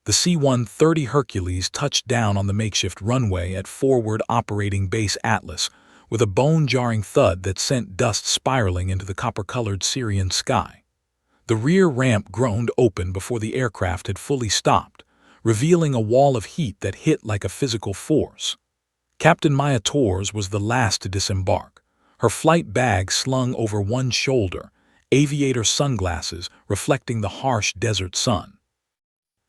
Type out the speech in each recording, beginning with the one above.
The C-130 Hercules touched down on the makeshift runway at Forward Operating Base Atlas with a bone-jarring thud that sent dust spiraling into the copper-colored Syrian sky. The rear ramp groaned open before the aircraft had fully stopped, revealing a wall of heat that hit like a physical force. Captain Maya Torres was the last to disembark, her flight bag slung over one shoulder, aviator sunglasses reflecting the harsh desert sun.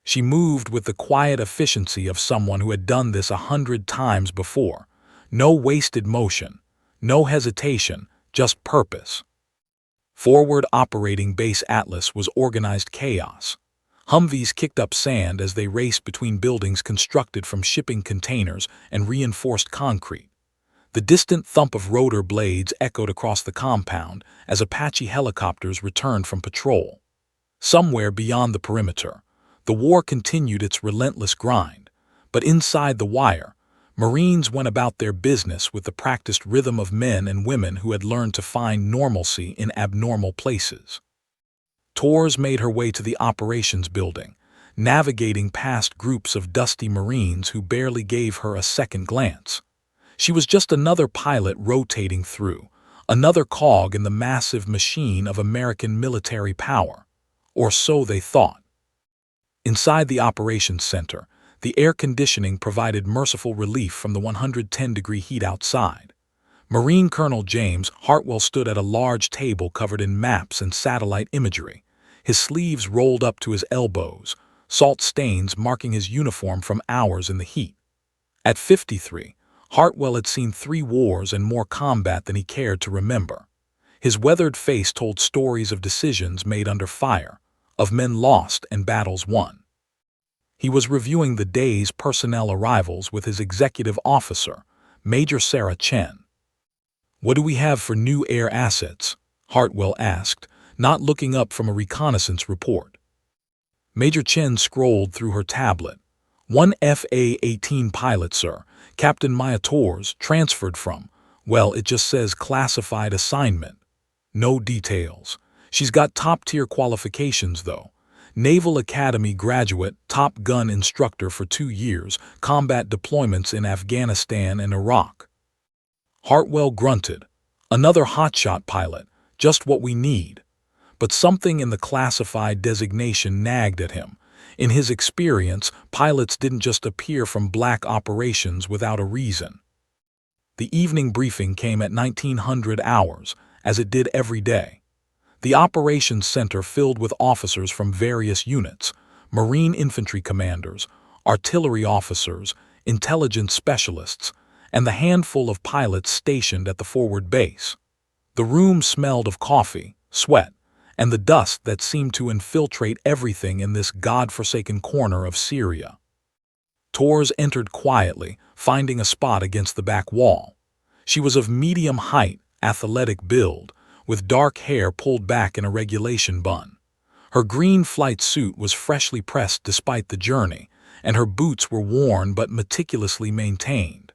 She moved with the quiet efficiency of someone who had done this 100 times before. No wasted motion, no hesitation, just purpose. Forward Operating Base Atlas was organized chaos. Humvees kicked up sand as they raced between buildings constructed from shipping containers and reinforced concrete. The distant thump of rotor blades echoed across the compound as Apache helicopters returned from patrol. Somewhere beyond the perimeter, the war continued its relentless grind, but inside the wire, Marines went about their business with the practiced rhythm of men and women who had learned to find normalcy in abnormal places. Torres made her way to the operations building, navigating past groups of dusty Marines who barely gave her a second glance. She was just another pilot rotating through, another cog in the massive machine of American military power. Or so they thought. Inside the operations center, the air conditioning provided merciful relief from the 110-degree heat outside. Marine Colonel James Hartwell stood at a large table covered in maps and satellite imagery, his sleeves rolled up to his elbows, salt stains marking his uniform from hours in the heat. At 53, Hartwell had seen 3 wars and more combat than he cared to remember. His weathered face told stories of decisions made under fire, of men lost and battles won. He was reviewing the day's personnel arrivals with his executive officer, Major Sarah Chen. "What do we have for new air assets?" Hartwell asked, not looking up from a reconnaissance report. Major Chen scrolled through her tablet. "One FA-18 pilot, sir, Captain Maya Torres, transferred from, well, it just says classified assignment. No details. She's got top-tier qualifications, though. Naval Academy graduate, Top Gun instructor for 2 years, combat deployments in Afghanistan and Iraq." Hartwell grunted. Another hotshot pilot, just what we need. But something in the classified designation nagged at him. In his experience, pilots didn't just appear from black operations without a reason. The evening briefing came at 1900 hours, as it did every day. The operations center filled with officers from various units, Marine infantry commanders, artillery officers, intelligence specialists, and the handful of pilots stationed at the forward base. The room smelled of coffee, sweat, and the dust that seemed to infiltrate everything in this god-forsaken corner of Syria. Torres entered quietly, finding a spot against the back wall. She was of medium height, athletic build, with dark hair pulled back in a regulation bun. Her green flight suit was freshly pressed despite the journey, and her boots were worn but meticulously maintained.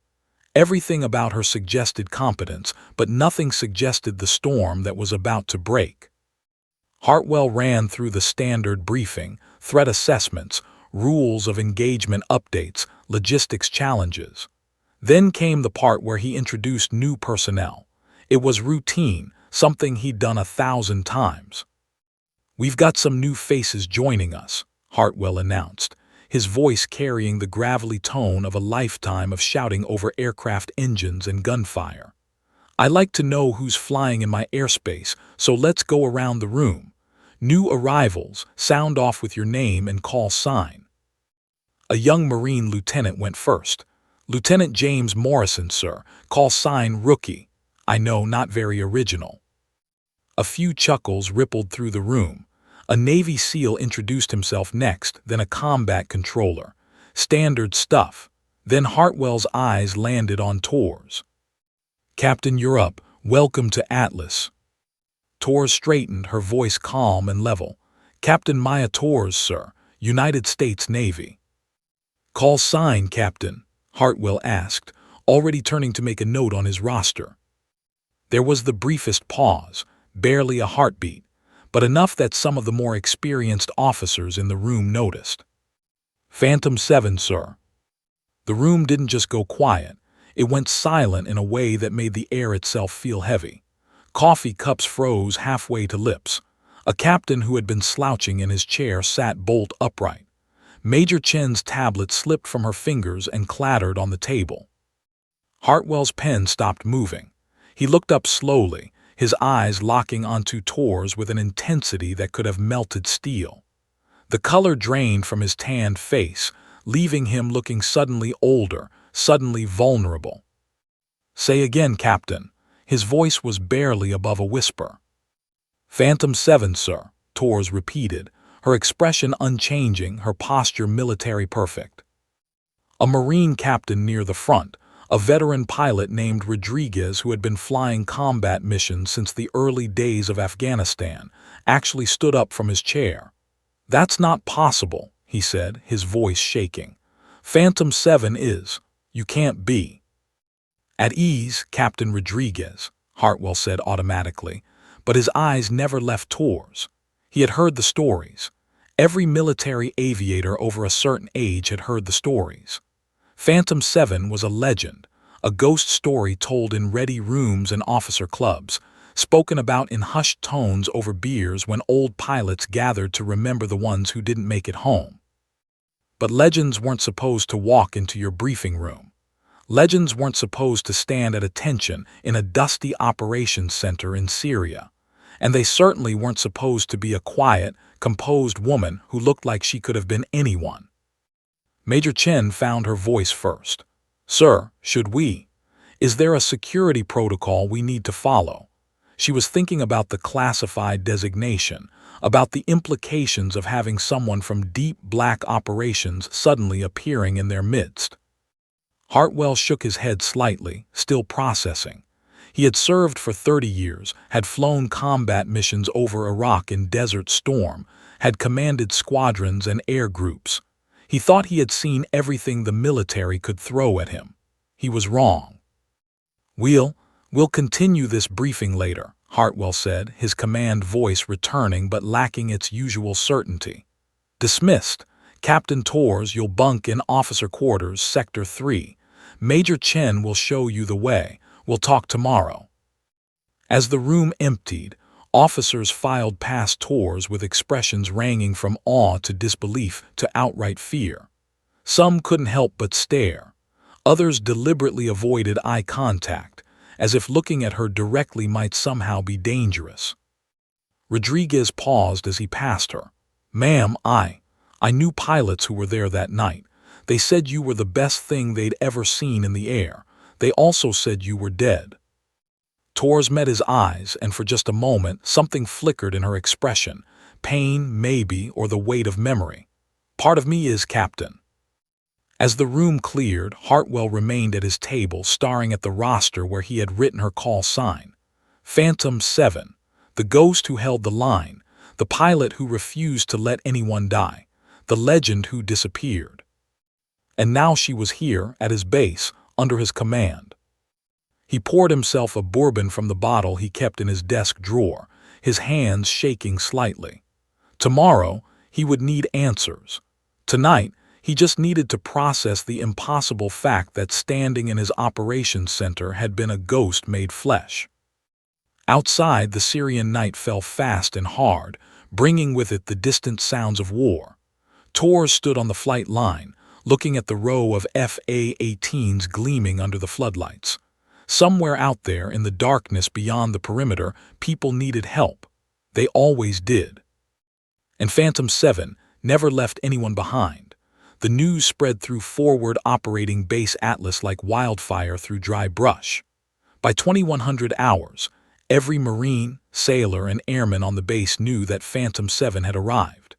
Everything about her suggested competence, but nothing suggested the storm that was about to break. Hartwell ran through the standard briefing, threat assessments, rules of engagement updates, logistics challenges. Then came the part where he introduced new personnel. It was routine, something he'd done 1,000 times. "We've got some new faces joining us," Hartwell announced, his voice carrying the gravelly tone of a lifetime of shouting over aircraft engines and gunfire. "I like to know who's flying in my airspace, so let's go around the room. New arrivals, sound off with your name and call sign." A young Marine lieutenant went first. "Lieutenant James Morrison, sir, call sign Rookie. I know, not very original." A few chuckles rippled through the room. A Navy SEAL introduced himself next, then a combat controller. Standard stuff. Then Hartwell's eyes landed on Torres. "Captain, you're up. Welcome to Atlas." Torres straightened, her voice calm and level. "Captain Maya Torres, sir, United States Navy." "Call sign, Captain?" Hartwell asked, already turning to make a note on his roster. There was the briefest pause, barely a heartbeat, but enough that some of the more experienced officers in the room noticed. Phantom 7, sir. The room didn't just go quiet. It went silent in a way that made the air itself feel heavy. Coffee cups froze halfway to lips. A captain who had been slouching in his chair sat bolt upright. Major Chen's tablet slipped from her fingers and clattered on the table. Hartwell's pen stopped moving. He looked up slowly, his eyes locking onto Tor's with an intensity that could have melted steel. The color drained from his tanned face, leaving him looking suddenly older, suddenly vulnerable. "Say again, Captain." His voice was barely above a whisper. "Phantom 7, sir," Torres repeated, her expression unchanging, her posture military perfect. A Marine captain near the front, a veteran pilot named Rodriguez who had been flying combat missions since the early days of Afghanistan, actually stood up from his chair. "That's not possible," he said, his voice shaking. "Phantom 7 is. You can't be." "At ease, Captain Rodriguez," Hartwell said automatically, but his eyes never left Tor's. He had heard the stories. Every military aviator over a certain age had heard the stories. Phantom 7 was a legend, a ghost story told in ready rooms and officer clubs, spoken about in hushed tones over beers when old pilots gathered to remember the ones who didn't make it home. But legends weren't supposed to walk into your briefing room. Legends weren't supposed to stand at attention in a dusty operations center in Syria. And they certainly weren't supposed to be a quiet, composed woman who looked like she could have been anyone. Major Chen found her voice first. "Sir, should we? Is there a security protocol we need to follow?" She was thinking about the classified designation, about the implications of having someone from deep black operations suddenly appearing in their midst. Hartwell shook his head slightly, still processing. He had served for 30 years, had flown combat missions over Iraq in Desert Storm, had commanded squadrons and air groups. He thought he had seen everything the military could throw at him. He was wrong. We'll continue this briefing later," Hartwell said, his command voice returning but lacking its usual certainty. "Dismissed. Captain Torres, you'll bunk in officer quarters, Sector 3. Major Chen will show you the way. We'll talk tomorrow." As the room emptied, officers filed past Torres with expressions ranging from awe to disbelief to outright fear. Some couldn't help but stare. Others deliberately avoided eye contact, as if looking at her directly might somehow be dangerous. Rodriguez paused as he passed her. "Ma'am, I knew pilots who were there that night. They said you were the best thing they'd ever seen in the air. They also said you were dead." Torres met his eyes, and for just a moment, something flickered in her expression. Pain, maybe, or the weight of memory. "Part of me is, Captain." As the room cleared, Hartwell remained at his table, staring at the roster where he had written her call sign. Phantom 7, the ghost who held the line, the pilot who refused to let anyone die, the legend who disappeared. And now she was here, at his base, under his command. He poured himself a bourbon from the bottle he kept in his desk drawer, his hands shaking slightly. Tomorrow, he would need answers. Tonight, he just needed to process the impossible fact that standing in his operations center had been a ghost made flesh. Outside, the Syrian night fell fast and hard, bringing with it the distant sounds of war. Torres stood on the flight line, looking at the row of FA-18s gleaming under the floodlights. Somewhere out there in the darkness beyond the perimeter, people needed help. They always did. And Phantom 7 never left anyone behind. The news spread through forward operating base Atlas like wildfire through dry brush. By 2100 hours, every Marine, sailor, and airman on the base knew that Phantom 7 had arrived.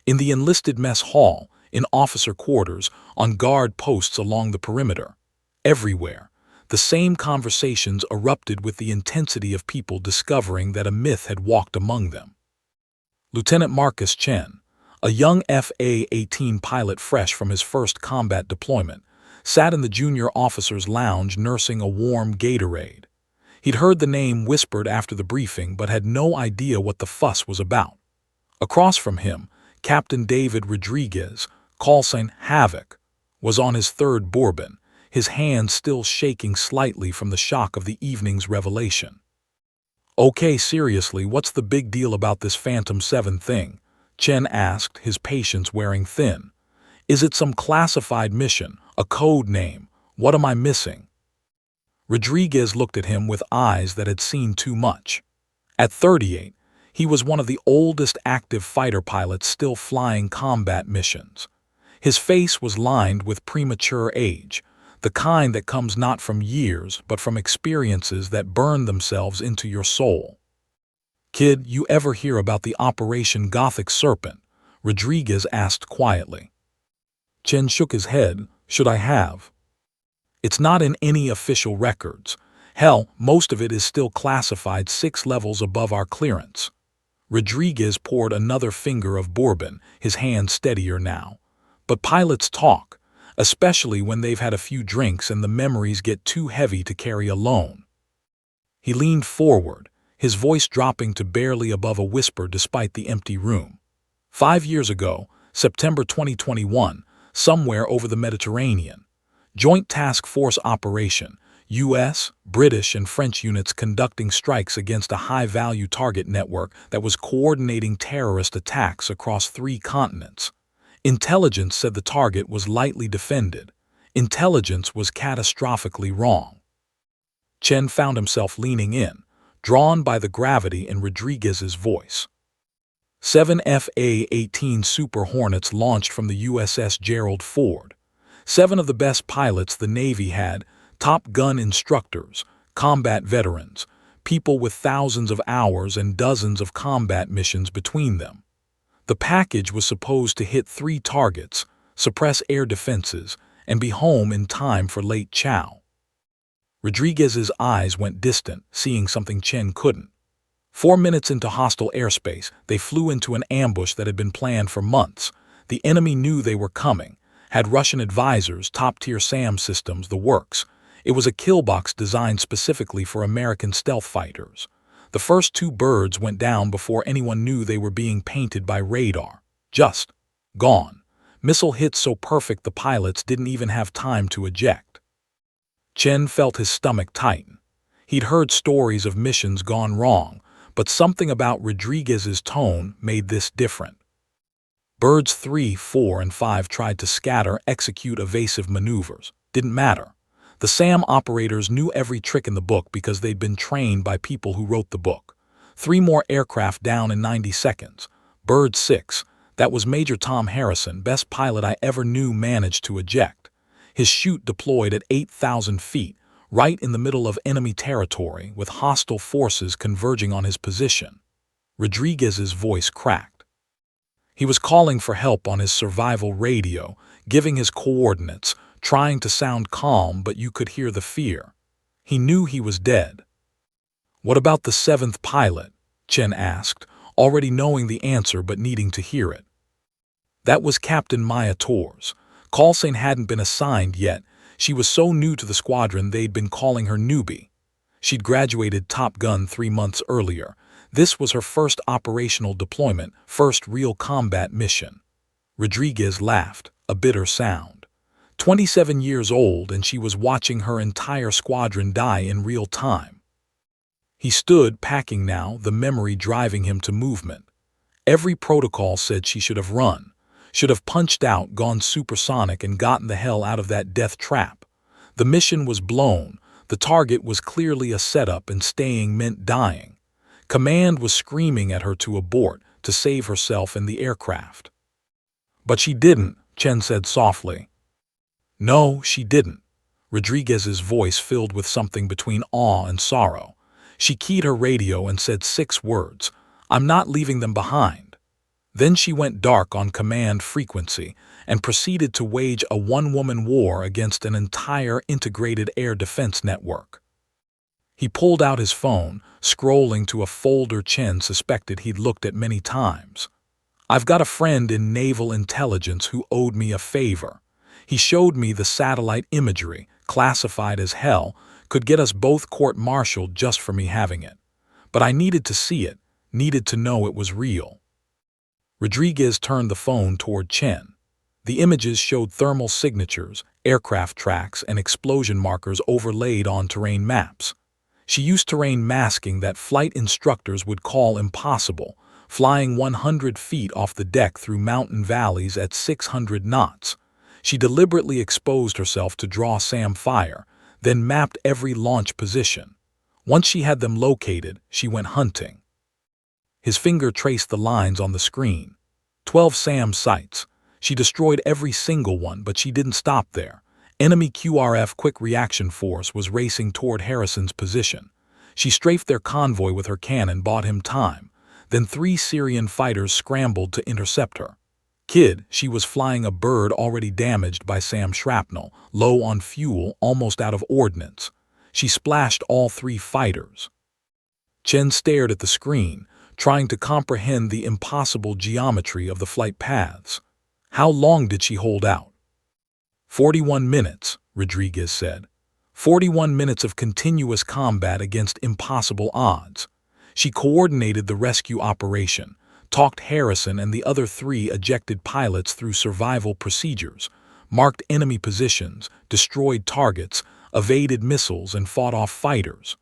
In the enlisted mess hall, in officer quarters, on guard posts along the perimeter. Everywhere, the same conversations erupted with the intensity of people discovering that a myth had walked among them. Lieutenant Marcus Chen, a young FA-18 pilot fresh from his first combat deployment, sat in the junior officer's lounge nursing a warm Gatorade. He'd heard the name whispered after the briefing but had no idea what the fuss was about. Across from him, Captain David Rodriguez, call sign Havoc, was on his third bourbon, his hand still shaking slightly from the shock of the evening's revelation. "Okay, seriously, what's the big deal about this Phantom 7 thing?" Chen asked, his patience wearing thin. "Is it some classified mission, a code name? What am I missing?" Rodriguez looked at him with eyes that had seen too much. At 38, he was one of the oldest active fighter pilots still flying combat missions. His face was lined with premature age, the kind that comes not from years but from experiences that burn themselves into your soul. "Kid, you ever hear about the Operation Gothic Serpent?" Rodriguez asked quietly. Chen shook his head. "Should I have?" "It's not in any official records. Hell, most of it is still classified 6 levels above our clearance." Rodriguez poured another finger of bourbon, his hand steadier now. "But pilots talk, especially when they've had a few drinks and the memories get too heavy to carry alone." He leaned forward, his voice dropping to barely above a whisper despite the empty room. 5 years ago, September 2021, somewhere over the Mediterranean. Joint Task Force operation, U.S., British, and French units conducting strikes against a high-value target network that was coordinating terrorist attacks across 3 continents. Intelligence said the target was lightly defended. Intelligence was catastrophically wrong. Chen found himself leaning in, drawn by the gravity in Rodriguez's voice. 7 FA-18 Super Hornets launched from the USS Gerald Ford. 7 of the best pilots the Navy had, Top Gun instructors, combat veterans, people with thousands of hours and dozens of combat missions between them. The package was supposed to hit 3 targets, suppress air defenses, and be home in time for late chow. Rodriguez's eyes went distant, seeing something Chen couldn't. 4 minutes into hostile airspace, they flew into an ambush that had been planned for months. The enemy knew they were coming, had Russian advisors, top-tier SAM systems, the works. It was a killbox designed specifically for American stealth fighters. The first 2 birds went down before anyone knew they were being painted by radar. Just gone. Missile hits so perfect the pilots didn't even have time to eject. Chen felt his stomach tighten. He'd heard stories of missions gone wrong, but something about Rodriguez's tone made this different. Birds 3, 4, and 5 tried to scatter, execute evasive maneuvers. Didn't matter. The SAM operators knew every trick in the book because they'd been trained by people who wrote the book. 3 more aircraft down in 90 seconds. Bird 6, that was Major Tom Harrison, best pilot I ever knew, managed to eject. His chute deployed at 8,000 feet, right in the middle of enemy territory, with hostile forces converging on his position. Rodriguez's voice cracked. He was calling for help on his survival radio, giving his coordinates, trying to sound calm, but you could hear the fear. He knew he was dead. "What about the 7th pilot?" Chen asked, already knowing the answer but needing to hear it. "That was Captain Maya Torres. Callsign hadn't been assigned yet. She was so new to the squadron they'd been calling her Newbie. She'd graduated Top Gun 3 months earlier. This was her first operational deployment, first real combat mission." Rodriguez laughed, a bitter sound. 27 years old, and she was watching her entire squadron die in real time. He stood, packing now, the memory driving him to movement. Every protocol said she should have run, should have punched out, gone supersonic, and gotten the hell out of that death trap. The mission was blown. The target was clearly a setup, and staying meant dying. Command was screaming at her to abort, to save herself and the aircraft. "But she didn't," Chen said softly. "No, she didn't." Rodriguez's voice filled with something between awe and sorrow. "She keyed her radio and said 6 words. I'm not leaving them behind." Then she went dark on command frequency and proceeded to wage a one-woman war against an entire integrated air defense network. He pulled out his phone, scrolling to a folder Chen suspected he'd looked at many times. "I've got a friend in naval intelligence who owed me a favor. He showed me the satellite imagery, classified as hell, could get us both court-martialed just for me having it. But I needed to see it, needed to know it was real." Rodriguez turned the phone toward Chen. The images showed thermal signatures, aircraft tracks, and explosion markers overlaid on terrain maps. She used terrain masking that flight instructors would call impossible, flying 100 feet off the deck through mountain valleys at 600 knots. She deliberately exposed herself to draw SAM fire, then mapped every launch position. Once she had them located, she went hunting. His finger traced the lines on the screen. 12 SAM sites. She destroyed every single one, but she didn't stop there. Enemy QRF Quick Reaction Force was racing toward Harrison's position. She strafed their convoy with her cannon, bought him time. Then 3 Syrian fighters scrambled to intercept her. Kid, she was flying a bird already damaged by SAM shrapnel, low on fuel, almost out of ordnance. She splashed all 3 fighters. Chen stared at the screen, trying to comprehend the impossible geometry of the flight paths. How long did she hold out? 41 minutes, Rodriguez said. 41 minutes of continuous combat against impossible odds. She coordinated the rescue operation, talked Harrison and the other 3 ejected pilots through survival procedures, marked enemy positions, destroyed targets, evaded missiles, and fought off fighters,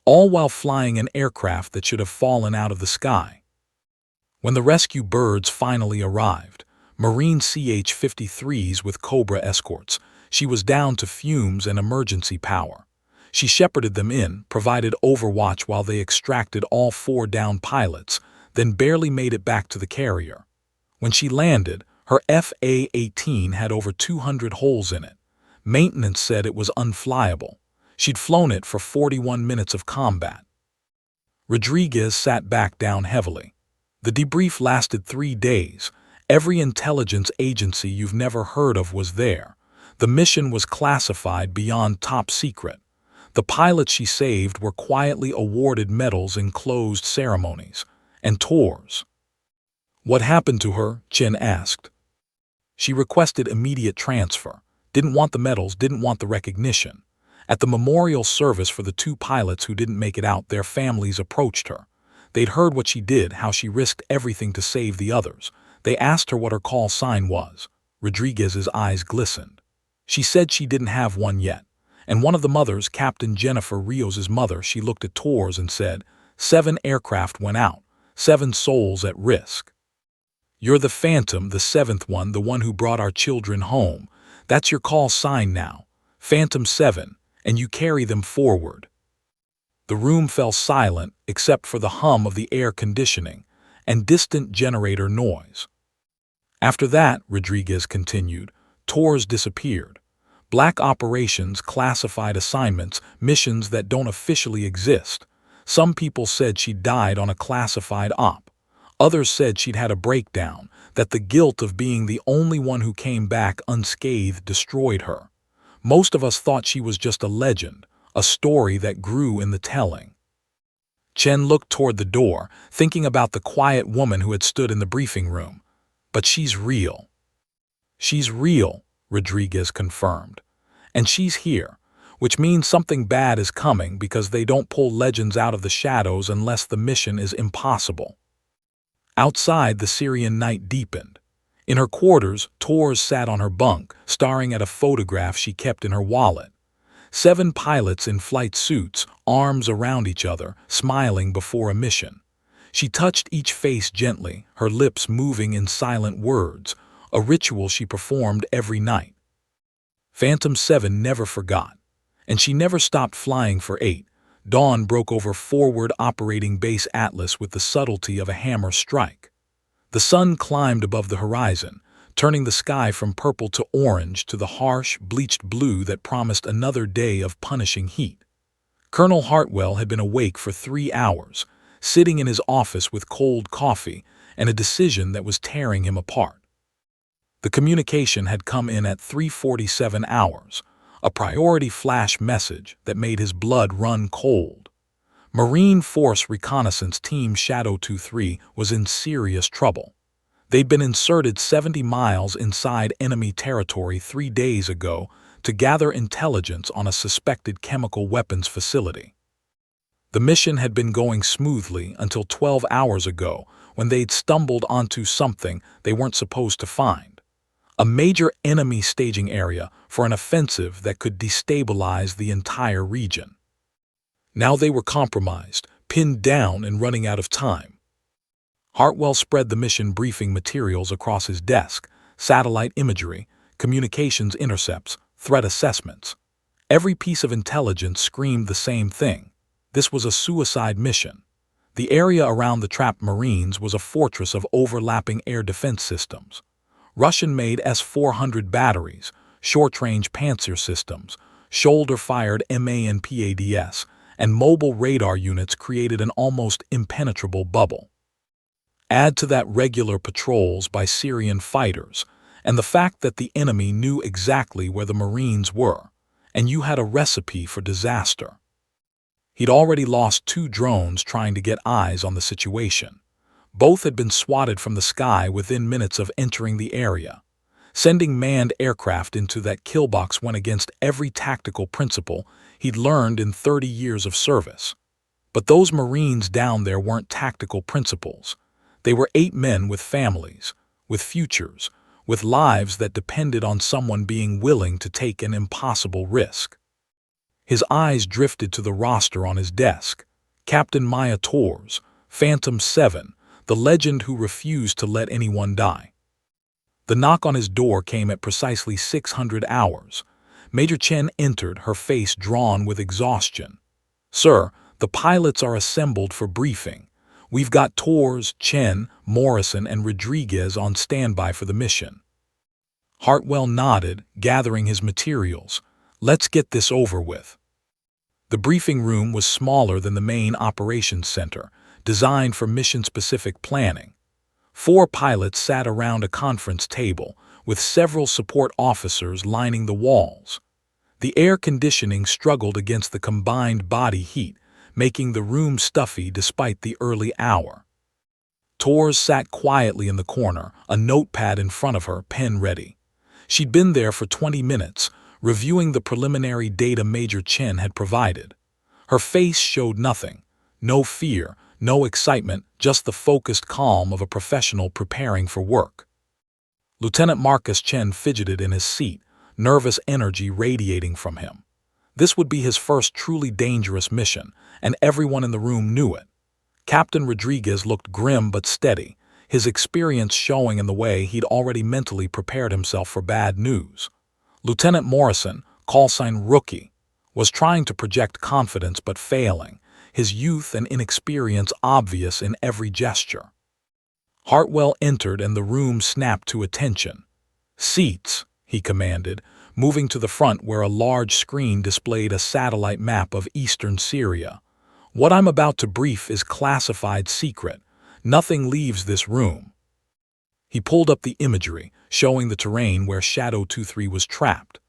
all while flying an aircraft that should have fallen out of the sky. When the rescue birds finally arrived, Marine CH-53s with Cobra escorts, she was down to fumes and emergency power. She shepherded them in, provided overwatch while they extracted all 4 downed pilots, then barely made it back to the carrier. When she landed, her FA-18 had over 200 holes in it. Maintenance said it was unflyable. She'd flown it for 41 minutes of combat. Rodriguez sat back down heavily. The debrief lasted 3 days. Every intelligence agency you've never heard of was there. The mission was classified beyond top secret. The pilots she saved were quietly awarded medals in closed ceremonies and tours. What happened to her? Chen asked. She requested immediate transfer. Didn't want the medals, didn't want the recognition. At the memorial service for the 2 pilots who didn't make it out, their families approached her. They'd heard what she did, how she risked everything to save the others. They asked her what her call sign was. Rodriguez's eyes glistened. She said she didn't have one yet. And one of the mothers, Captain Jennifer Rios' mother, she looked at tours and said, 7 aircraft went out, 7 souls at risk. You're the Phantom, the 7th one, the one who brought our children home. That's your call sign now. Phantom 7, and you carry them forward. The room fell silent except for the hum of the air conditioning and distant generator noise. After that, Rodriguez continued, tours disappeared. Black operations, classified assignments, missions that don't officially exist. Some people said she died on a classified op. Others said she'd had a breakdown, that the guilt of being the only one who came back unscathed destroyed her. Most of us thought she was just a legend, a story that grew in the telling. Chen looked toward the door, thinking about the quiet woman who had stood in the briefing room. But she's real. She's real, Rodriguez confirmed. And she's here, which means something bad is coming because they don't pull legends out of the shadows unless the mission is impossible. Outside, the Syrian night deepened. In her quarters, Tours sat on her bunk, staring at a photograph she kept in her wallet. 7 pilots in flight suits, arms around each other, smiling before a mission. She touched each face gently, her lips moving in silent words, a ritual she performed every night. Phantom 7 never forgot, and she never stopped flying for 8. Dawn broke over forward operating base Atlas with the subtlety of a hammer strike. The sun climbed above the horizon, turning the sky from purple to orange to the harsh, bleached blue that promised another day of punishing heat. Colonel Hartwell had been awake for 3 hours, sitting in his office with cold coffee and a decision that was tearing him apart. The communication had come in at 3:47 hours, a priority flash message that made his blood run cold. Marine Force Reconnaissance Team Shadow 23 was in serious trouble. They'd been inserted 70 miles inside enemy territory 3 days ago to gather intelligence on a suspected chemical weapons facility. The mission had been going smoothly until 12 hours ago when they'd stumbled onto something they weren't supposed to find. a major enemy staging area for an offensive that could destabilize the entire region. Now they were compromised, pinned down, and running out of time. Hartwell spread the mission briefing materials across his desk: satellite imagery, communications intercepts, threat assessments. Every piece of intelligence screamed the same thing: this was a suicide mission. The area around the trapped Marines was a fortress of overlapping air defense systems. Russian-made S-400 batteries, short-range Panzer systems, shoulder-fired MANPADS, and mobile radar units created an almost impenetrable bubble. Add to that regular patrols by Syrian fighters, and the fact that the enemy knew exactly where the Marines were, and you had a recipe for disaster. He'd already lost 2 drones trying to get eyes on the situation. Both had been swatted from the sky within minutes of entering the area. Sending manned aircraft into that kill box went against every tactical principle he'd learned in 30 years of service. But those Marines down there weren't tactical principles. They were 8 men with families, with futures, with lives that depended on someone being willing to take an impossible risk. His eyes drifted to the roster on his desk. Captain Maya Tors, Phantom 7, the legend who refused to let anyone die. The knock on his door came at precisely 600 hours. Major Chen entered, her face drawn with exhaustion. "Sir, the pilots are assembled for briefing. We've got Tors, Chen, Morrison, and Rodriguez on standby for the mission." Hartwell nodded, gathering his materials. "Let's get this over with." The briefing room was smaller than the main operations center, designed for mission-specific planning. 4 pilots sat around a conference table, with several support officers lining the walls. The air conditioning struggled against the combined body heat, making the room stuffy despite the early hour. Tors sat quietly in the corner, a notepad in front of her, pen ready. She'd been there for 20 minutes, reviewing the preliminary data Major Chen had provided. Her face showed nothing: no fear, no excitement, just the focused calm of a professional preparing for work. Lieutenant Marcus Chen fidgeted in his seat, nervous energy radiating from him. This would be his first truly dangerous mission, and everyone in the room knew it. Captain Rodriguez looked grim but steady, his experience showing in the way he'd already mentally prepared himself for bad news. Lieutenant Morrison, callsign Rookie, was trying to project confidence but failing, his youth and inexperience obvious in every gesture. Hartwell entered and the room snapped to attention. "Seats," he commanded, moving to the front where a large screen displayed a satellite map of eastern Syria. "What I'm about to brief is classified secret. Nothing leaves this room." He pulled up the imagery, showing the terrain where Shadow 2-3 was trapped.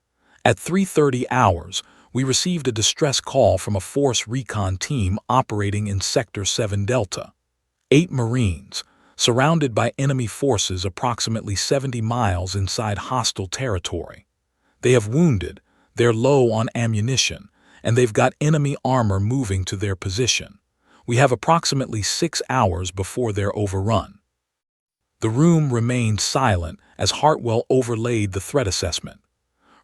At 3:30 hours, we received a distress call from a force recon team operating in Sector 7 Delta. 8 Marines, surrounded by enemy forces approximately 70 miles inside hostile territory. They have wounded, they're low on ammunition, and they've got enemy armor moving to their position. We have approximately 6 hours before they're overrun. The room remained silent as Hartwell overlaid the threat assessment.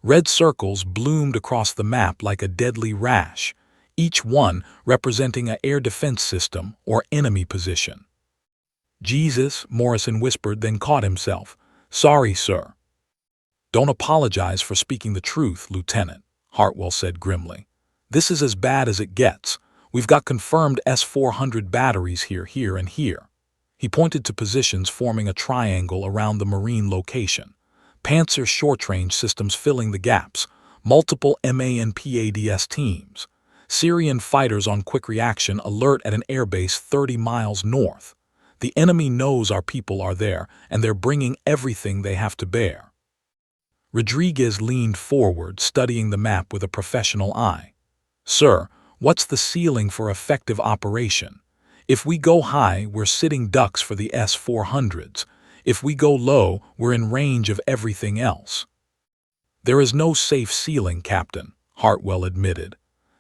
Red circles bloomed across the map like a deadly rash, each one representing an air defense system or enemy position. "Jesus," Morrison whispered, then caught himself. "Sorry, sir." "Don't apologize for speaking the truth, Lieutenant," Hartwell said grimly. "This is as bad as it gets. We've got confirmed S-400 batteries here, and here." He pointed to positions forming a triangle around the Marine location. Panzer short-range systems filling the gaps, multiple MANPADS teams. Syrian fighters on quick reaction alert at an airbase 30 miles north. The enemy knows our people are there, and they're bringing everything they have to bear. Rodriguez leaned forward, studying the map with a professional eye. "Sir, what's the ceiling for effective operation? If we go high, we're sitting ducks for the S-400s. If we go low, we're in range of everything else." "There is no safe ceiling, Captain," Hartwell admitted.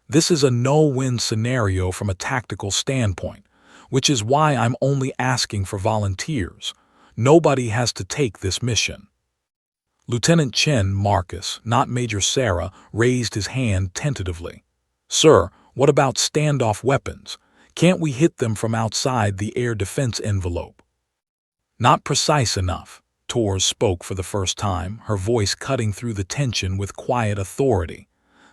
"This is a no-win scenario from a tactical standpoint, which is why I'm only asking for volunteers. Nobody has to take this mission." Lieutenant Chen Marcus, not Major Sarah, raised his hand tentatively. Sir, what about standoff weapons? Can't we hit them from outside the air defense envelope? Not precise enough. Tors spoke for the first time, her voice cutting through the tension with quiet authority.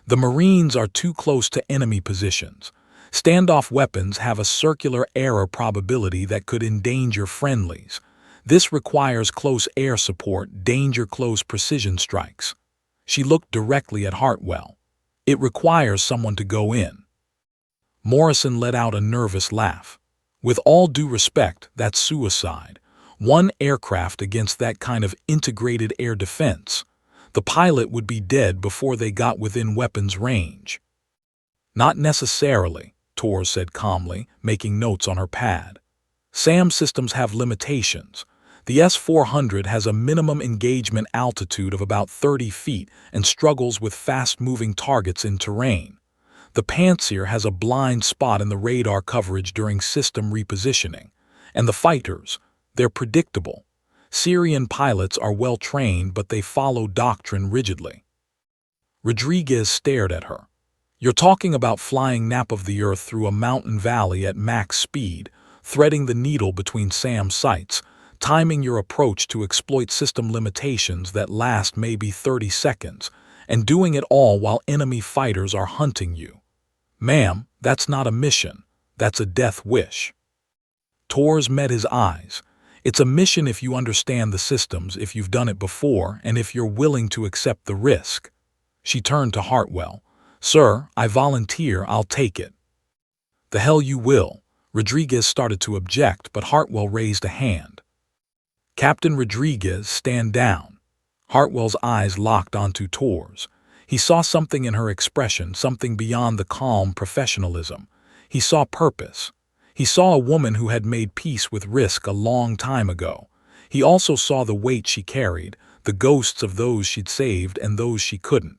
The Marines are too close to enemy positions. Standoff weapons have a circular error probability that could endanger friendlies. This requires close air support, danger-close precision strikes. She looked directly at Hartwell. It requires someone to go in. Morrison let out a nervous laugh. With all due respect, that's suicide. One aircraft against that kind of integrated air defense. The pilot would be dead before they got within weapons range. Not necessarily, Tors said calmly, making notes on her pad. SAM systems have limitations. The S-400 has a minimum engagement altitude of about 30 feet and struggles with fast-moving targets in terrain. The Pantsir has a blind spot in the radar coverage during system repositioning. And the fighters, they're predictable. Syrian pilots are well-trained, but they follow doctrine rigidly. Rodriguez stared at her. You're talking about flying nap of the earth through a mountain valley at max speed, threading the needle between SAM sites, timing your approach to exploit system limitations that last maybe 30 seconds, and doing it all while enemy fighters are hunting you. Ma'am, that's not a mission. That's a death wish. Tors met his eyes. It's a mission if you understand the systems, if you've done it before, and if you're willing to accept the risk. She turned to Hartwell. Sir, I volunteer, I'll take it. The hell you will. Rodriguez started to object, but Hartwell raised a hand. Captain Rodriguez, stand down. Hartwell's eyes locked onto Tors. He saw something in her expression, something beyond the calm professionalism. He saw purpose. He saw a woman who had made peace with risk a long time ago. He also saw the weight she carried, the ghosts of those she'd saved and those she couldn't.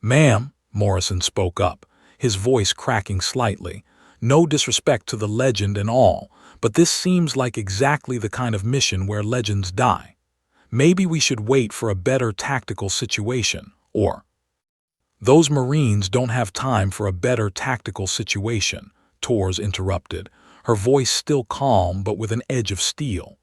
Ma'am, Morrison spoke up, his voice cracking slightly. No disrespect to the legend and all, but this seems like exactly the kind of mission where legends die. Maybe we should wait for a better tactical situation, or... Those Marines don't have time for a better tactical situation, Tors interrupted, her voice still calm but with an edge of steel.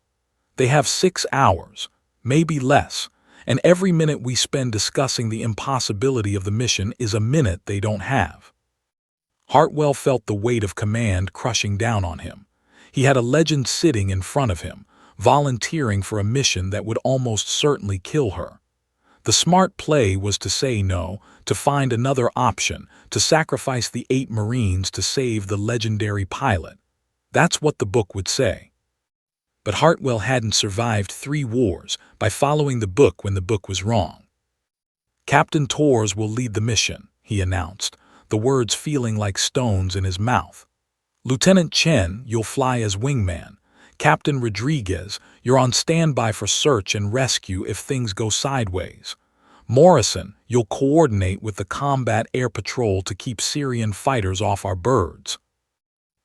They have 6 hours, maybe less, and every minute we spend discussing the impossibility of the mission is a minute they don't have. Hartwell felt the weight of command crushing down on him. He had a legend sitting in front of him, volunteering for a mission that would almost certainly kill her. The smart play was to say no, to find another option, to sacrifice the 8 Marines to save the legendary pilot. That's what the book would say. But Hartwell hadn't survived 3 wars by following the book when the book was wrong. Captain Tors will lead the mission, he announced, the words feeling like stones in his mouth. Lieutenant Chen, you'll fly as wingman. Captain Rodriguez, you're on standby for search and rescue if things go sideways. Morrison, you'll coordinate with the combat air patrol to keep Syrian fighters off our birds.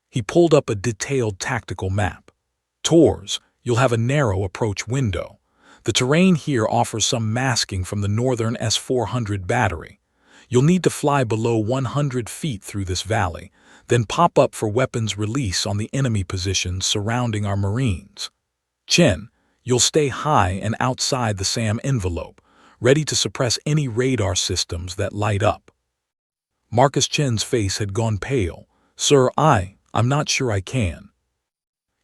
He pulled up a detailed tactical map. Tors, you'll have a narrow approach window. The terrain here offers some masking from the northern S-400 battery. You'll need to fly below 100 feet through this valley, then pop up for weapons release on the enemy positions surrounding our Marines. Chen, you'll stay high and outside the SAM envelope, ready to suppress any radar systems that light up. Marcus Chen's face had gone pale. Sir, I'm not sure I can.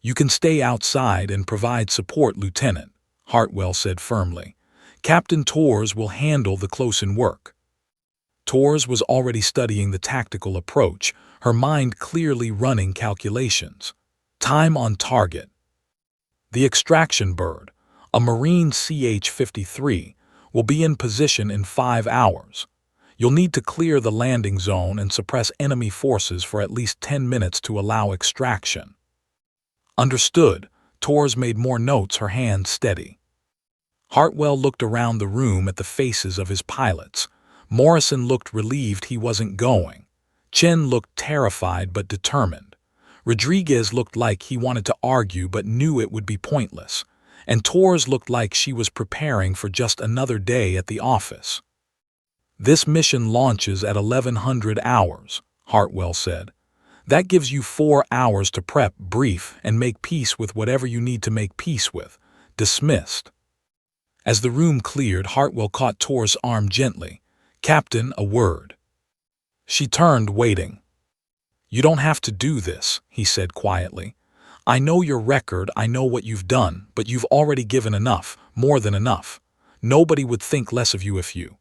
You can stay outside and provide support, Lieutenant, Hartwell said firmly. Captain Tors will handle the close-in work. Tors was already studying the tactical approach, her mind clearly running calculations. Time on target. The extraction bird, a Marine CH-53, will be in position in 5 hours. You'll need to clear the landing zone and suppress enemy forces for at least 10 minutes to allow extraction. Understood. Tors made more notes, her hands steady. Hartwell looked around the room at the faces of his pilots. Morrison looked relieved he wasn't going. Chen looked terrified but determined. Rodriguez looked like he wanted to argue but knew it would be pointless. and Tors looked like she was preparing for just another day at the office. "This mission launches at 1100 hours, Hartwell said. "That gives you 4 hours to prep, brief, and make peace with whatever you need to make peace with. Dismissed." As the room cleared, Hartwell caught Tors' arm gently. "Captain, a word." She turned, waiting. "You don't have to do this," he said quietly. "I know your record, I know what you've done, but you've already given enough, more than enough. Nobody would think less of you if you—"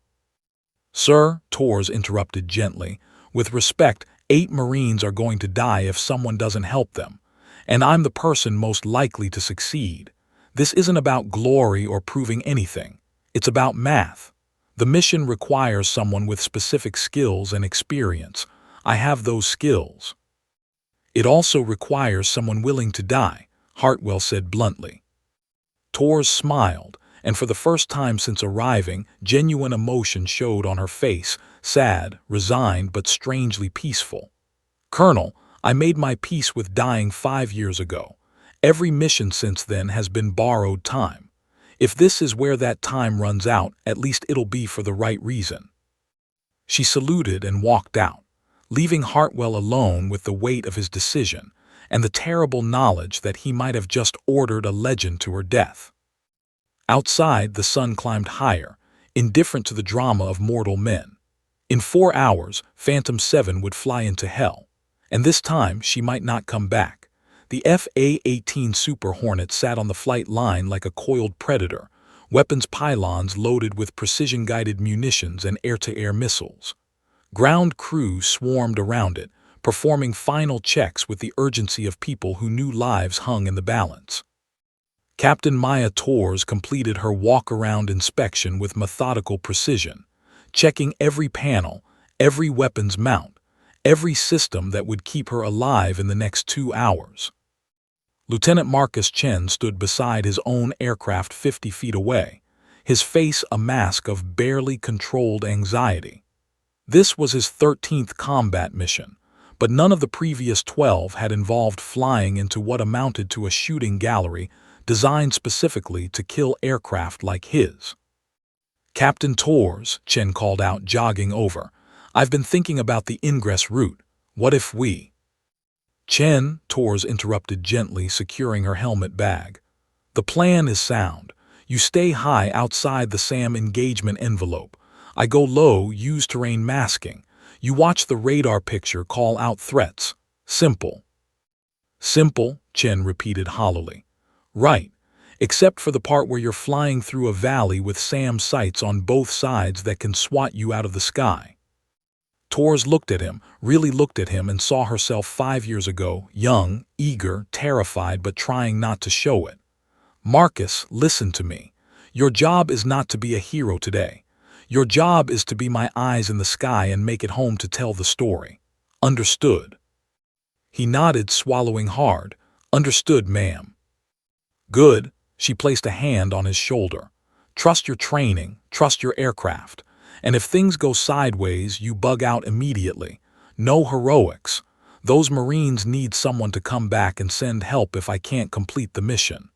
"Sir," Tors interrupted gently, "with respect, 8 Marines are going to die if someone doesn't help them, and I'm the person most likely to succeed. This isn't about glory or proving anything. It's about math. The mission requires someone with specific skills and experience. I have those skills. It also requires someone willing to die," Hartwell said bluntly. Tors smiled, and for the first time since arriving, genuine emotion showed on her face, sad, resigned, but strangely peaceful. "Colonel, I made my peace with dying 5 years ago. Every mission since then has been borrowed time. If this is where that time runs out, at least it'll be for the right reason." She saluted and walked out, leaving Hartwell alone with the weight of his decision and the terrible knowledge that he might have just ordered a legend to her death. Outside, the sun climbed higher, indifferent to the drama of mortal men. In 4 hours, Phantom 7 would fly into hell, and this time she might not come back. The FA-18 Super Hornet sat on the flight line like a coiled predator, weapons pylons loaded with precision-guided munitions and air-to-air missiles. Ground crews swarmed around it, performing final checks with the urgency of people who knew lives hung in the balance. Captain Maya Tors completed her walk-around inspection with methodical precision, checking every panel, every weapons mount, every system that would keep her alive in the next 2 hours. Lieutenant Marcus Chen stood beside his own aircraft 50 feet away, his face a mask of barely controlled anxiety. This was his 13th combat mission, but none of the previous 12 had involved flying into what amounted to a shooting gallery designed specifically to kill aircraft like his. "Captain Tors," Chen called out, jogging over, "I've been thinking about the ingress route. What if we—" "Chen," Tors interrupted gently, securing her helmet bag. "The plan is sound. You stay high outside the SAM engagement envelope. I go low, use terrain masking. You watch the radar picture, call out threats. Simple." "Simple," Chen repeated hollowly. "Right, except for the part where you're flying through a valley with SAM sights on both sides that can swat you out of the sky." Tors looked at him, really looked at him, and saw herself 5 years ago, young, eager, terrified, but trying not to show it. "Marcus, listen to me. Your job is not to be a hero today. Your job is to be my eyes in the sky and make it home to tell the story. Understood?" He nodded, swallowing hard. "Understood, ma'am." "Good." She placed a hand on his shoulder. "Trust your training, trust your aircraft. And if things go sideways, you bug out immediately. No heroics. Those Marines need someone to come back and send help if I can't complete the mission."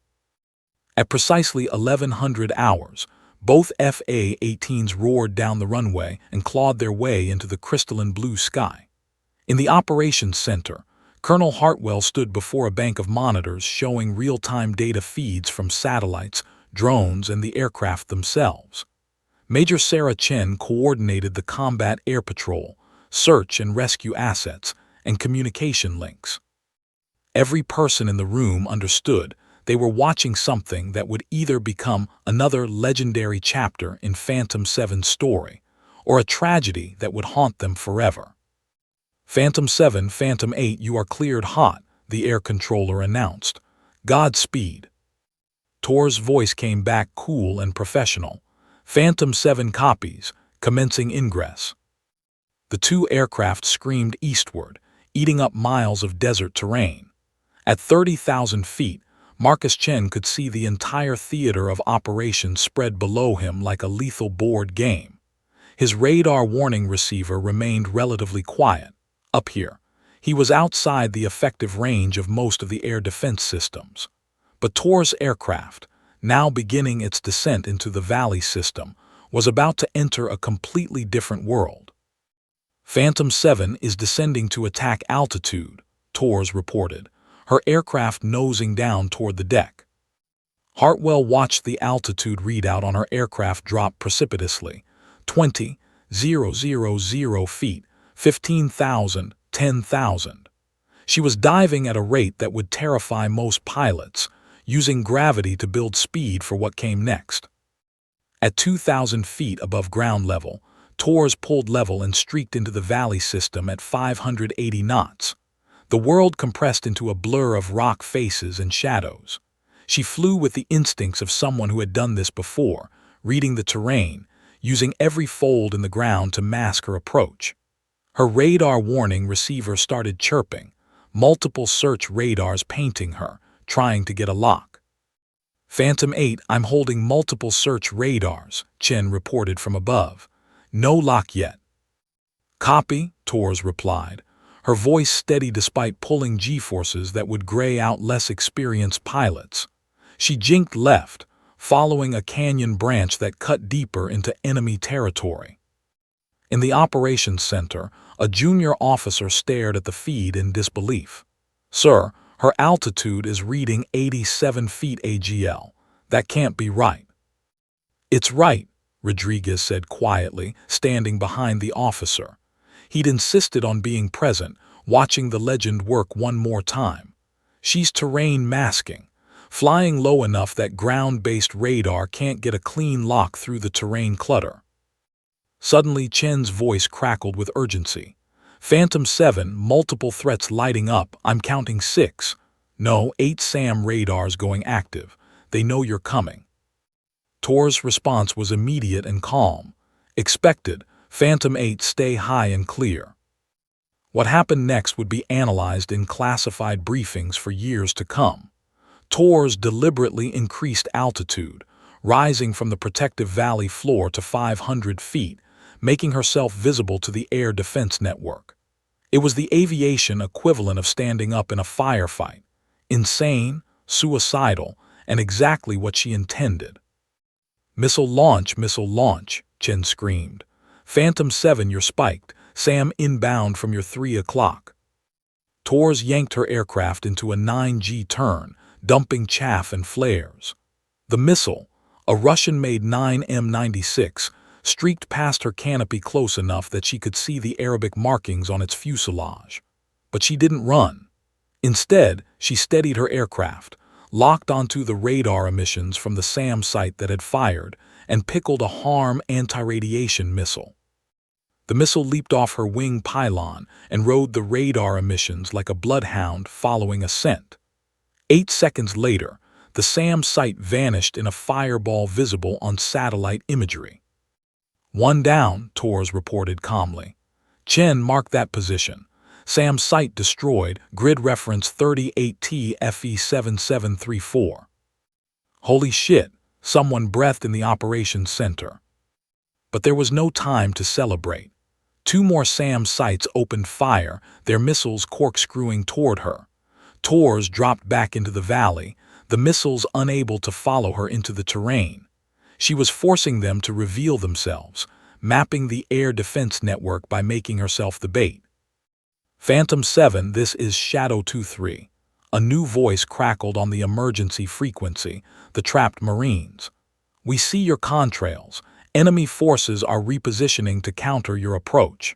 At precisely 1100 hours, both FA-18s roared down the runway and clawed their way into the crystalline blue sky. In the operations center, Colonel Hartwell stood before a bank of monitors showing real-time data feeds from satellites, drones, and the aircraft themselves. Major Sarah Chen coordinated the combat air patrol, search and rescue assets, and communication links. Every person in the room understood they were watching something that would either become another legendary chapter in Phantom 7's story, or a tragedy that would haunt them forever. "Phantom 7, Phantom 8, you are cleared hot," the air controller announced. "Godspeed." Tors' voice came back cool and professional. "Phantom 7 copies, commencing ingress." The 2 aircraft screamed eastward, eating up miles of desert terrain. At 30,000 feet, Marcus Chen could see the entire theater of operations spread below him like a lethal board game. His radar warning receiver remained relatively quiet. Up here, he was outside the effective range of most of the air defense systems. But Tors' aircraft, now beginning its descent into the Valley system, was about to enter a completely different world. Phantom 7 is descending to attack altitude, Tors reported, her aircraft nosing down toward the deck. Hartwell watched the altitude readout on her aircraft drop precipitously, 20,000 feet, 15,000, 10,000. She was diving at a rate that would terrify most pilots, using gravity to build speed for what came next. At 2,000 feet above ground level, Tors pulled level and streaked into the Valley system at 580 knots. The world compressed into a blur of rock faces and shadows. She flew with the instincts of someone who had done this before, reading the terrain, using every fold in the ground to mask her approach. Her radar warning receiver started chirping, multiple search radars painting her, trying to get a lock. Phantom 8, I'm holding multiple search radars, Chen reported from above. No lock yet. Copy, Tors replied, her voice steady despite pulling G-forces that would gray out less experienced pilots. She jinked left, following a canyon branch that cut deeper into enemy territory. In the operations center, a junior officer stared at the feed in disbelief. Sir, her altitude is reading 87 feet AGL. That can't be right. It's right, Rodriguez said quietly, standing behind the officer. He'd insisted on being present, watching the legend work one more time. She's terrain masking, flying low enough that ground-based radar can't get a clean lock through the terrain clutter. Suddenly, Chen's voice crackled with urgency. Phantom 7, multiple threats lighting up, I'm counting 6. No, 8 SAM radars going active. They know you're coming. Tors' response was immediate and calm. Expected, Phantom 8 stay high and clear. What happened next would be analyzed in classified briefings for years to come. Tors deliberately increased altitude, rising from the protective valley floor to 500 feet, making herself visible to the air defense network. It was the aviation equivalent of standing up in a firefight. Insane, suicidal, and exactly what she intended. Missile launch, Chen screamed. Phantom 7, you're spiked. SAM inbound from your 3 o'clock. Tors yanked her aircraft into a 9G turn, dumping chaff and flares. The missile, a Russian-made 9M96, streaked past her canopy close enough that she could see the Arabic markings on its fuselage. But she didn't run. Instead, she steadied her aircraft, locked onto the radar emissions from the SAM site that had fired, and pickled a HARM anti-radiation missile. The missile leaped off her wing pylon and rode the radar emissions like a bloodhound following a scent. 8 seconds later, the SAM site vanished in a fireball visible on satellite imagery. One down, Tors reported calmly. Chen marked that position. SAM site destroyed, grid reference 38T FE7734. Holy shit, someone breathed in the operations center. But there was no time to celebrate. 2 more SAM sites opened fire, their missiles corkscrewing toward her. Tors dropped back into the valley, the missiles unable to follow her into the terrain. She was forcing them to reveal themselves, mapping the air defense network by making herself the bait. Phantom 7, this is Shadow 2-3. A new voice crackled on the emergency frequency, the trapped Marines. We see your contrails. Enemy forces are repositioning to counter your approach.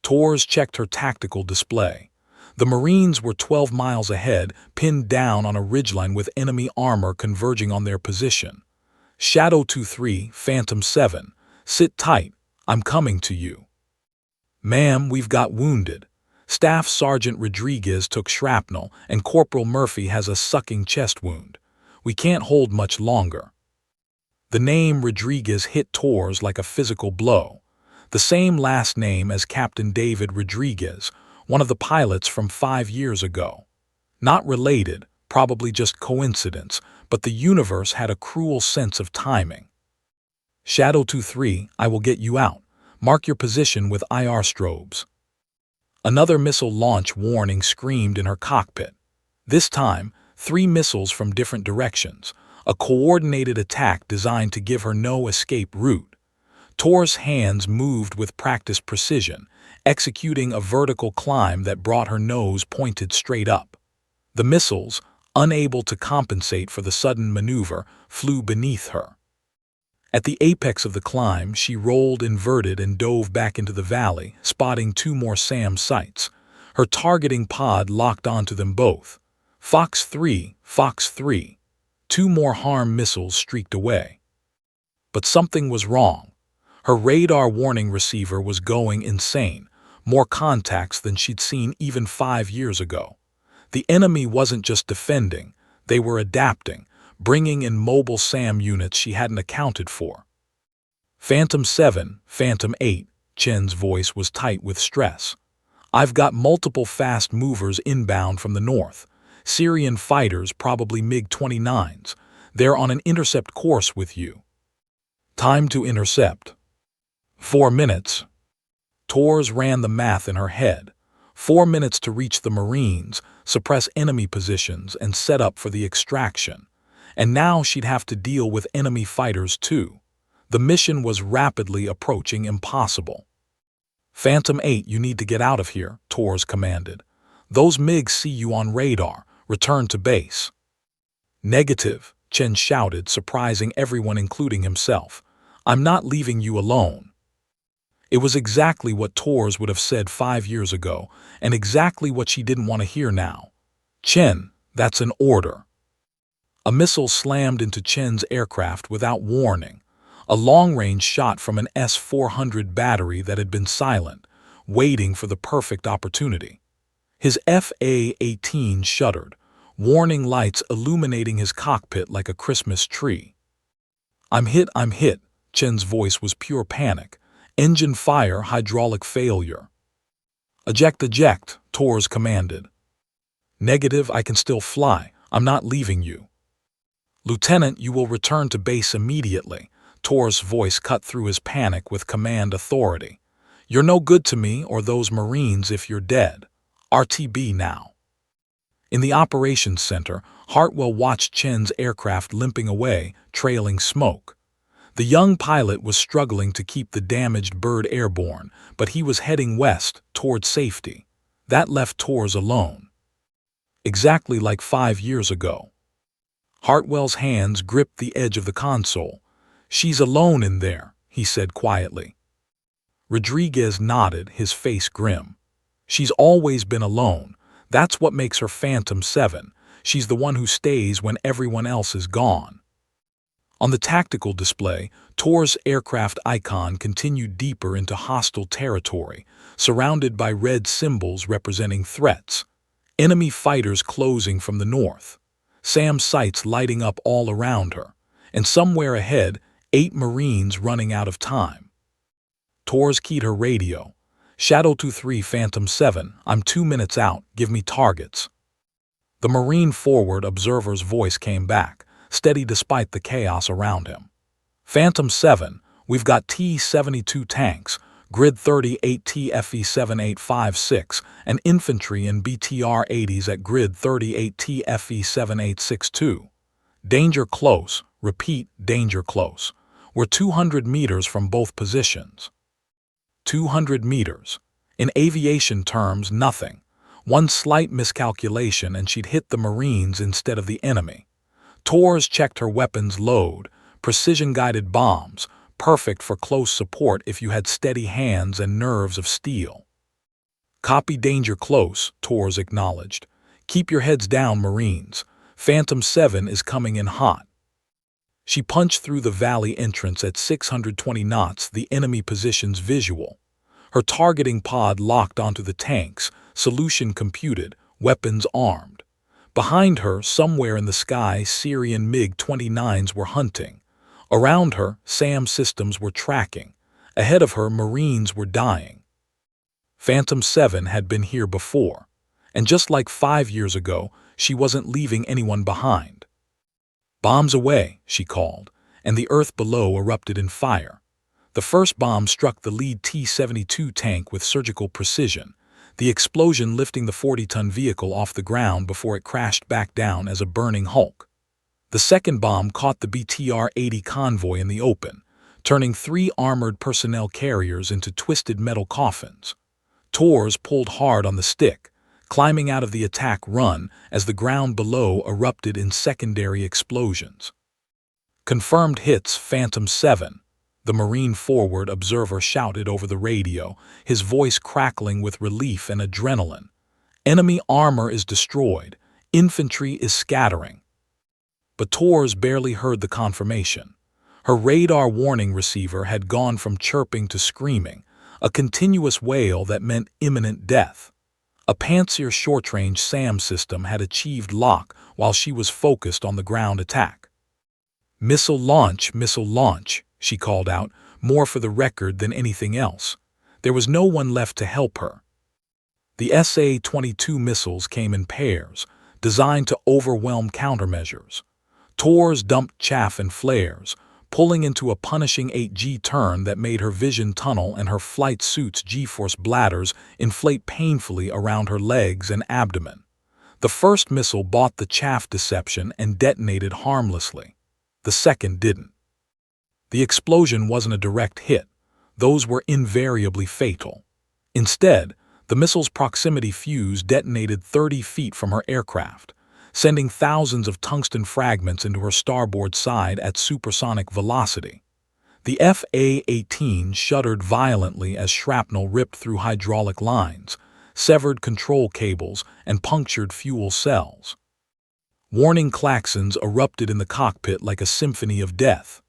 Tors checked her tactical display. The Marines were 12 miles ahead, pinned down on a ridgeline with enemy armor converging on their position. Shadow 2-3, Phantom 7, sit tight, I'm coming to you. Ma'am, we've got wounded. Staff Sergeant Rodriguez took shrapnel, and Corporal Murphy has a sucking chest wound. We can't hold much longer. The name Rodriguez hit Tors like a physical blow. The same last name as Captain David Rodriguez, one of the pilots from 5 years ago. Not related, probably just coincidence, but the universe had a cruel sense of timing. Shadow 2-3, I will get you out. Mark your position with IR strobes. Another missile launch warning screamed in her cockpit. This time, 3 missiles from different directions, a coordinated attack designed to give her no escape route. Tor's hands moved with practiced precision, executing a vertical climb that brought her nose pointed straight up. The missiles, unable to compensate for the sudden maneuver, flew beneath her. At the apex of the climb, she rolled inverted and dove back into the valley, spotting 2 more SAM sites. Her targeting pod locked onto them both. Fox 3, Fox 3. 2 more HARM missiles streaked away. But something was wrong. Her radar warning receiver was going insane, more contacts than she'd seen even 5 years ago. The enemy wasn't just defending, they were adapting, bringing in mobile SAM units she hadn't accounted for. Phantom 7, Phantom 8, Chen's voice was tight with stress. I've got multiple fast movers inbound from the north. Syrian fighters, probably MiG-29s. They're on an intercept course with you. Time to intercept. 4 minutes. Tors ran the math in her head. 4 minutes to reach the Marines, suppress enemy positions, and set up for the extraction. And now she'd have to deal with enemy fighters too. The mission was rapidly approaching impossible. Phantom 8, you need to get out of here, Tors commanded. Those MiGs see you on radar. Return to base. Negative, Chen shouted, surprising everyone including himself. I'm not leaving you alone. It was exactly what Tors would have said 5 years ago, and exactly what she didn't want to hear now. Chen, that's an order. A missile slammed into Chen's aircraft without warning, a long-range shot from an S-400 battery that had been silent, waiting for the perfect opportunity. His FA-18 shuddered, warning lights illuminating his cockpit like a Christmas tree. I'm hit, Chen's voice was pure panic. Engine fire, hydraulic failure. Eject, Tors commanded. Negative, I can still fly. I'm not leaving you. Lieutenant, you will return to base immediately. Tors' voice cut through his panic with command authority. You're no good to me or those Marines if you're dead. RTB now. In the operations center, Hartwell watched Chen's aircraft limping away, trailing smoke. The young pilot was struggling to keep the damaged bird airborne, but he was heading west, toward safety. That left Tors alone. Exactly like 5 years ago. Hartwell's hands gripped the edge of the console. She's alone in there, he said quietly. Rodriguez nodded, his face grim. She's always been alone. That's what makes her Phantom 7. She's the one who stays when everyone else is gone. On the tactical display, Tors' aircraft icon continued deeper into hostile territory, surrounded by red symbols representing threats. Enemy fighters closing from the north. SAM sights lighting up all around her. And somewhere ahead, 8 Marines running out of time. Tors keyed her radio. Shadow 2-3 Phantom 7, I'm 2 minutes out, give me targets. The Marine forward observer's voice came back, steady despite the chaos around him. Phantom 7, we've got T-72 tanks, Grid 38 TFE-7856, and infantry and BTR-80s at Grid 38 TFE-7862. Danger close, repeat, danger close. We're 200 meters from both positions. 200 meters. In aviation terms, nothing. One slight miscalculation and she'd hit the Marines instead of the enemy. Tors checked her weapons load, precision-guided bombs, perfect for close support if you had steady hands and nerves of steel. Copy, danger close, Tors acknowledged. Keep your heads down, Marines. Phantom 7 is coming in hot. She punched through the valley entrance at 620 knots, the enemy positions visual. Her targeting pod locked onto the tanks, solution computed, weapons armed. Behind her, somewhere in the sky, Syrian MiG-29s were hunting. Around her, SAM systems were tracking. Ahead of her, Marines were dying. Phantom 7 had been here before. And just like 5 years ago, she wasn't leaving anyone behind. Bombs away, she called, and the earth below erupted in fire. The first bomb struck the lead T-72 tank with surgical precision, the explosion lifting the 40-ton vehicle off the ground before it crashed back down as a burning hulk. The second bomb caught the BTR-80 convoy in the open, turning 3 armored personnel carriers into twisted metal coffins. Tors pulled hard on the stick, climbing out of the attack run as the ground below erupted in secondary explosions. Confirmed hits, Phantom 7. The Marine forward observer shouted over the radio, his voice crackling with relief and adrenaline. Enemy armor is destroyed. Infantry is scattering. But Tors barely heard the confirmation. Her radar warning receiver had gone from chirping to screaming, a continuous wail that meant imminent death. A Pantsir short-range SAM system had achieved lock while she was focused on the ground attack. Missile launch, she called out, more for the record than anything else. There was no one left to help her. The SA-22 missiles came in pairs, designed to overwhelm countermeasures. Tors dumped chaff and flares, pulling into a punishing 8G turn that made her vision tunnel and her flight suit's G-force bladders inflate painfully around her legs and abdomen. The first missile bought the chaff deception and detonated harmlessly. The second didn't. The explosion wasn't a direct hit. Those were invariably fatal. Instead, the missile's proximity fuse detonated 30 feet from her aircraft, sending thousands of tungsten fragments into her starboard side at supersonic velocity. The FA-18 shuddered violently as shrapnel ripped through hydraulic lines, severed control cables, and punctured fuel cells. Warning klaxons erupted in the cockpit like a symphony of death.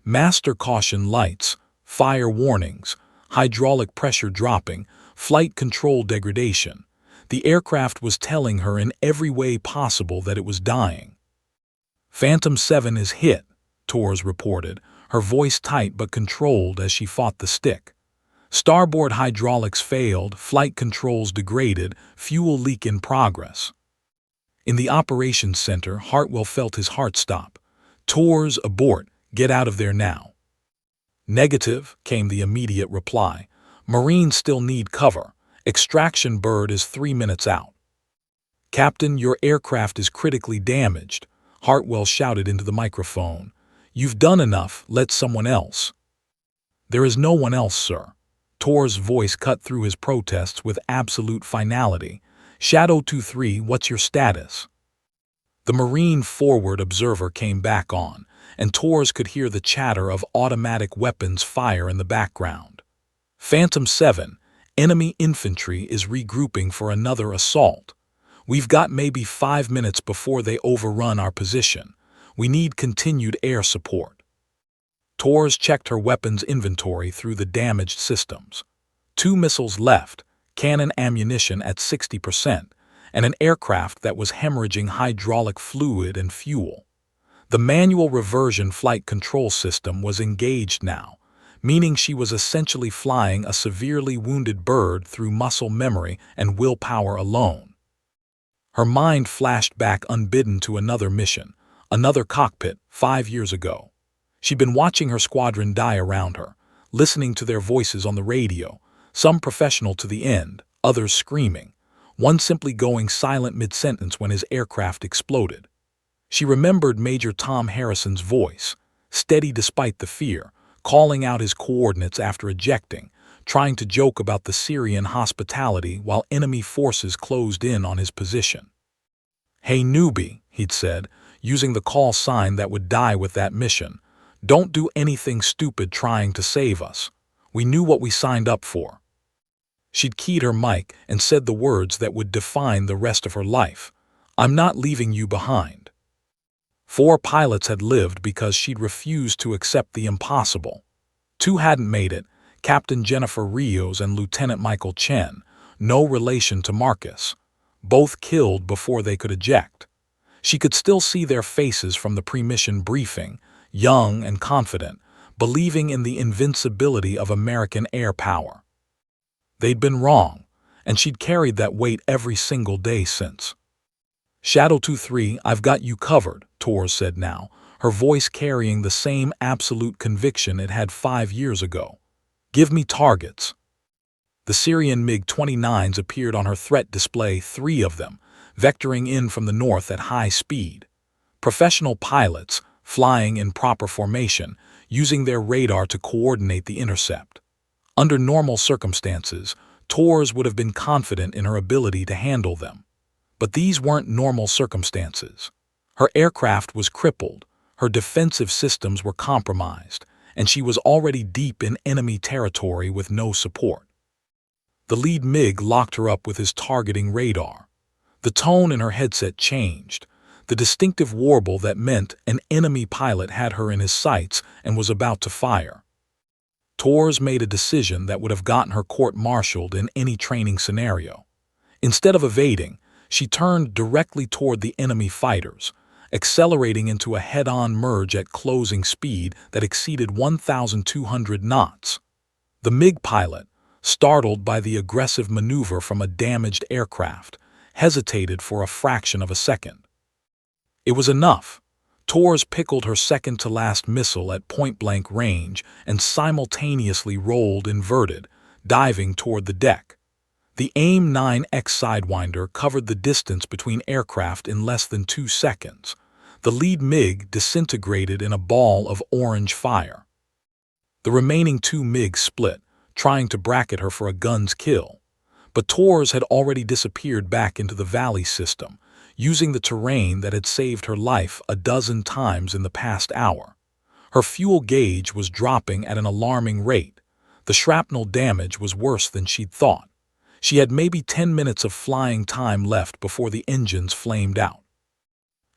Master caution lights, fire warnings, hydraulic pressure dropping, flight control degradation. The aircraft was telling her in every way possible that it was dying. Phantom 7 is hit, Tors reported, her voice tight but controlled as she fought the stick. Starboard hydraulics failed, flight controls degraded, fuel leak in progress. In the operations center, Hartwell felt his heart stop. Tors, abort, get out of there now. Negative, came the immediate reply. Marines still need cover. Extraction bird is 3 minutes out. Captain, your aircraft is critically damaged, Hartwell shouted into the microphone. You've done enough, let someone else. There is no one else, sir. Tors' voice cut through his protests with absolute finality. Shadow 2-3, what's your status? The Marine forward observer came back on, and Tors could hear the chatter of automatic weapons fire in the background. Phantom 7, enemy infantry is regrouping for another assault. We've got maybe 5 minutes before they overrun our position. We need continued air support. Tors checked her weapons inventory through the damaged systems. 2 missiles left, cannon ammunition at 60%, and an aircraft that was hemorrhaging hydraulic fluid and fuel. The manual reversion flight control system was engaged now, meaning she was essentially flying a severely wounded bird through muscle memory and willpower alone. Her mind flashed back unbidden to another mission, another cockpit, 5 years ago. She'd been watching her squadron die around her, listening to their voices on the radio, some professional to the end, others screaming, one simply going silent mid-sentence when his aircraft exploded. She remembered Major Tom Harrison's voice, steady despite the fear, calling out his coordinates after ejecting, trying to joke about the Syrian hospitality while enemy forces closed in on his position. Hey newbie, he'd said, using the call sign that would die with that mission, don't do anything stupid trying to save us. We knew what we signed up for. She'd keyed her mic and said the words that would define the rest of her life. I'm not leaving you behind. 4 pilots had lived because she'd refused to accept the impossible. 2 hadn't made it, Captain Jennifer Rios and Lieutenant Michael Chen, no relation to Marcus. Both killed before they could eject. She could still see their faces from the pre-mission briefing, young and confident, believing in the invincibility of American air power. They'd been wrong, and she'd carried that weight every single day since. Shadow 2-3, I've got you covered, Tors said now, her voice carrying the same absolute conviction it had 5 years ago. Give me targets. The Syrian MiG-29s appeared on her threat display, 3 of them, vectoring in from the north at high speed. Professional pilots, flying in proper formation, using their radar to coordinate the intercept. Under normal circumstances, Tors would have been confident in her ability to handle them. But these weren't normal circumstances. Her aircraft was crippled, her defensive systems were compromised, and she was already deep in enemy territory with no support. The lead MiG locked her up with his targeting radar. The tone in her headset changed, the distinctive warble that meant an enemy pilot had her in his sights and was about to fire. Tors made a decision that would have gotten her court-martialed in any training scenario. Instead of evading, she turned directly toward the enemy fighters, accelerating into a head-on merge at closing speed that exceeded 1,200 knots. The MiG pilot, startled by the aggressive maneuver from a damaged aircraft, hesitated for a fraction of a second. It was enough. Tors pickled her second-to-last missile at point-blank range and simultaneously rolled inverted, diving toward the deck. The AIM-9X Sidewinder covered the distance between aircraft in less than 2 seconds. The lead MiG disintegrated in a ball of orange fire. The remaining 2 MiGs split, trying to bracket her for a gun's kill. But Tors had already disappeared back into the valley system, using the terrain that had saved her life a dozen times in the past hour. Her fuel gauge was dropping at an alarming rate. The shrapnel damage was worse than she'd thought. She had maybe 10 minutes of flying time left before the engines flamed out.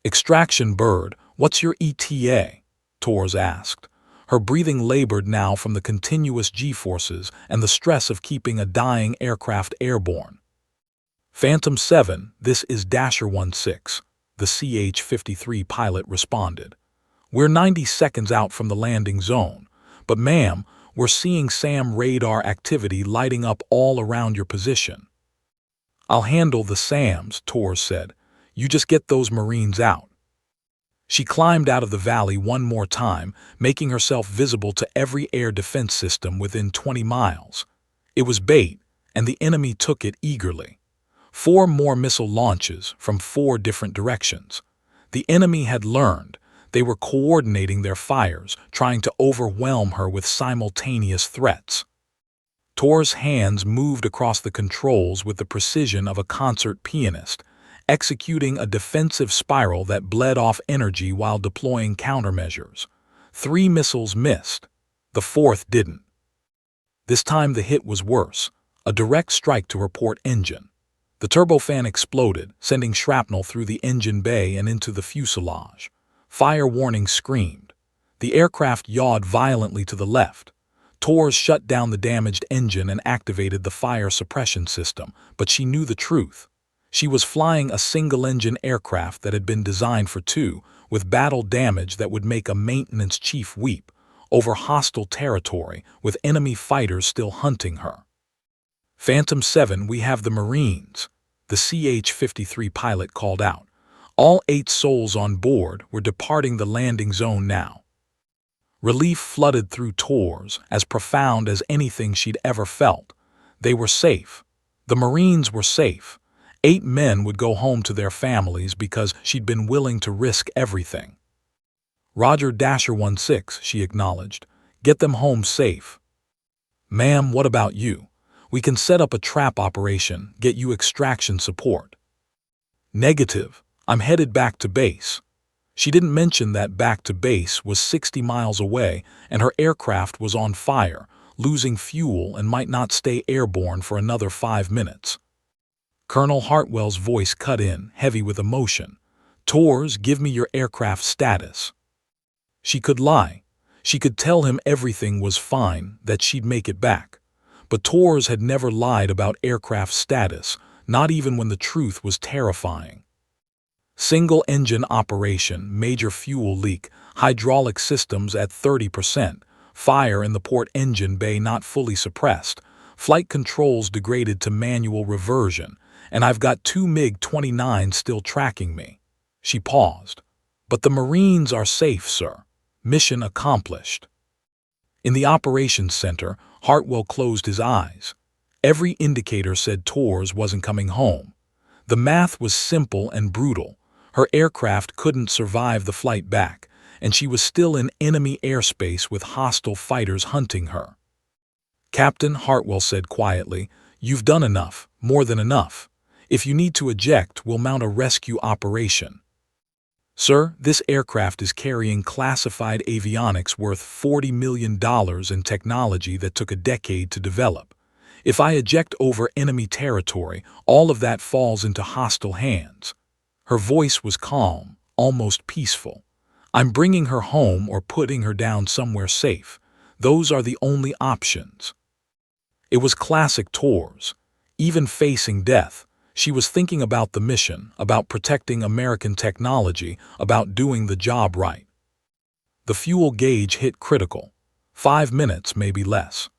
"Extraction Bird, what's your ETA?" Tors asked. Her breathing labored now from the continuous G-forces and the stress of keeping a dying aircraft airborne. "Phantom 7, this is Dasher 16, the CH-53 pilot responded. "We're 90 seconds out from the landing zone, but ma'am, we're seeing SAM radar activity lighting up all around your position." "I'll handle the SAMs," Tors said. "You just get those Marines out." She climbed out of the valley one more time, making herself visible to every air defense system within 20 miles. It was bait, and the enemy took it eagerly. 4 more missile launches from 4 different directions. The enemy had learned. They were coordinating their fires, trying to overwhelm her with simultaneous threats. Tors' hands moved across the controls with the precision of a concert pianist, executing a defensive spiral that bled off energy while deploying countermeasures. 3 missiles missed. The 4th didn't. This time the hit was worse, a direct strike to her port engine. The turbofan exploded, sending shrapnel through the engine bay and into the fuselage. Fire warning screamed. The aircraft yawed violently to the left. Tors shut down the damaged engine and activated the fire suppression system, but she knew the truth. She was flying a single-engine aircraft that had been designed for 2, with battle damage that would make a maintenance chief weep, over hostile territory with enemy fighters still hunting her. "Phantom 7, we have the Marines," the CH-53 pilot called out. All 8 souls on board were departing the landing zone now. Relief flooded through Tors, as profound as anything she'd ever felt. They were safe. The Marines were safe. 8 men would go home to their families because she'd been willing to risk everything. "Roger, Dasher 16, she acknowledged. "Get them home safe." "Ma'am, what about you? We can set up a trap operation, get you extraction support." "Negative. I'm headed back to base." She didn't mention that back to base was 60 miles away and her aircraft was on fire, losing fuel and might not stay airborne for another 5 minutes. Colonel Hartwell's voice cut in, heavy with emotion. "Tors, give me your aircraft status." She could lie. She could tell him everything was fine, that she'd make it back. But Tors had never lied about aircraft status, not even when the truth was terrifying. Single-engine operation, major fuel leak, hydraulic systems at 30%, fire in the port engine bay not fully suppressed, flight controls degraded to manual reversion, and I've got 2 MiG-29s still tracking me. She paused. "But the Marines are safe, sir. Mission accomplished." In the operations center, Hartwell closed his eyes. Every indicator said Tors wasn't coming home. The math was simple and brutal. Her aircraft couldn't survive the flight back, and she was still in enemy airspace with hostile fighters hunting her. "Captain," Hartwell said quietly, "you've done enough, more than enough. If you need to eject, we'll mount a rescue operation." "Sir, this aircraft is carrying classified avionics worth $40 million in technology that took a decade to develop. If I eject over enemy territory, all of that falls into hostile hands." Her voice was calm, almost peaceful. "I'm bringing her home or putting her down somewhere safe. Those are the only options." It was classic Tors. Even facing death, she was thinking about the mission, about protecting American technology, about doing the job right. The fuel gauge hit critical. 5 minutes, maybe less.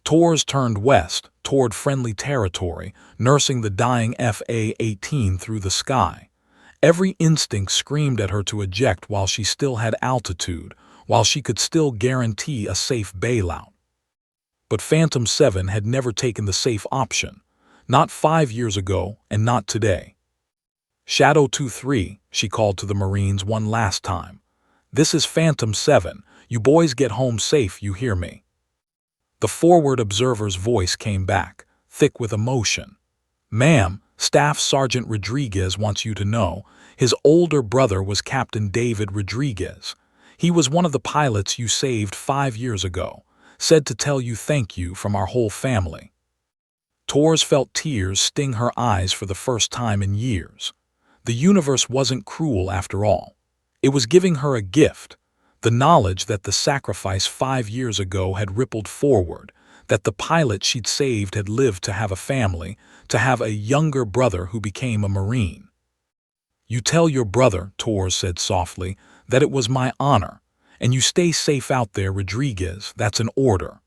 Tors turned west, toward friendly territory, nursing the dying FA-18 through the sky. Every instinct screamed at her to eject while she still had altitude, while she could still guarantee a safe bailout. But Phantom 7 had never taken the safe option. Not 5 years ago, and not today. "Shadow 2-3, she called to the Marines one last time. "This is Phantom 7. You boys get home safe, you hear me?" The forward observer's voice came back, thick with emotion. "Ma'am, Staff Sergeant Rodriguez wants you to know. His older brother was Captain David Rodriguez. He was one of the pilots you saved 5 years ago. Said to tell you thank you from our whole family." Tors felt tears sting her eyes for the first time in years. The universe wasn't cruel after all. It was giving her a gift, the knowledge that the sacrifice 5 years ago had rippled forward, that the pilot she'd saved had lived to have a family, to have a younger brother who became a Marine. "You tell your brother," Tors said softly, "that it was my honor, and you stay safe out there, Rodriguez, that's an order."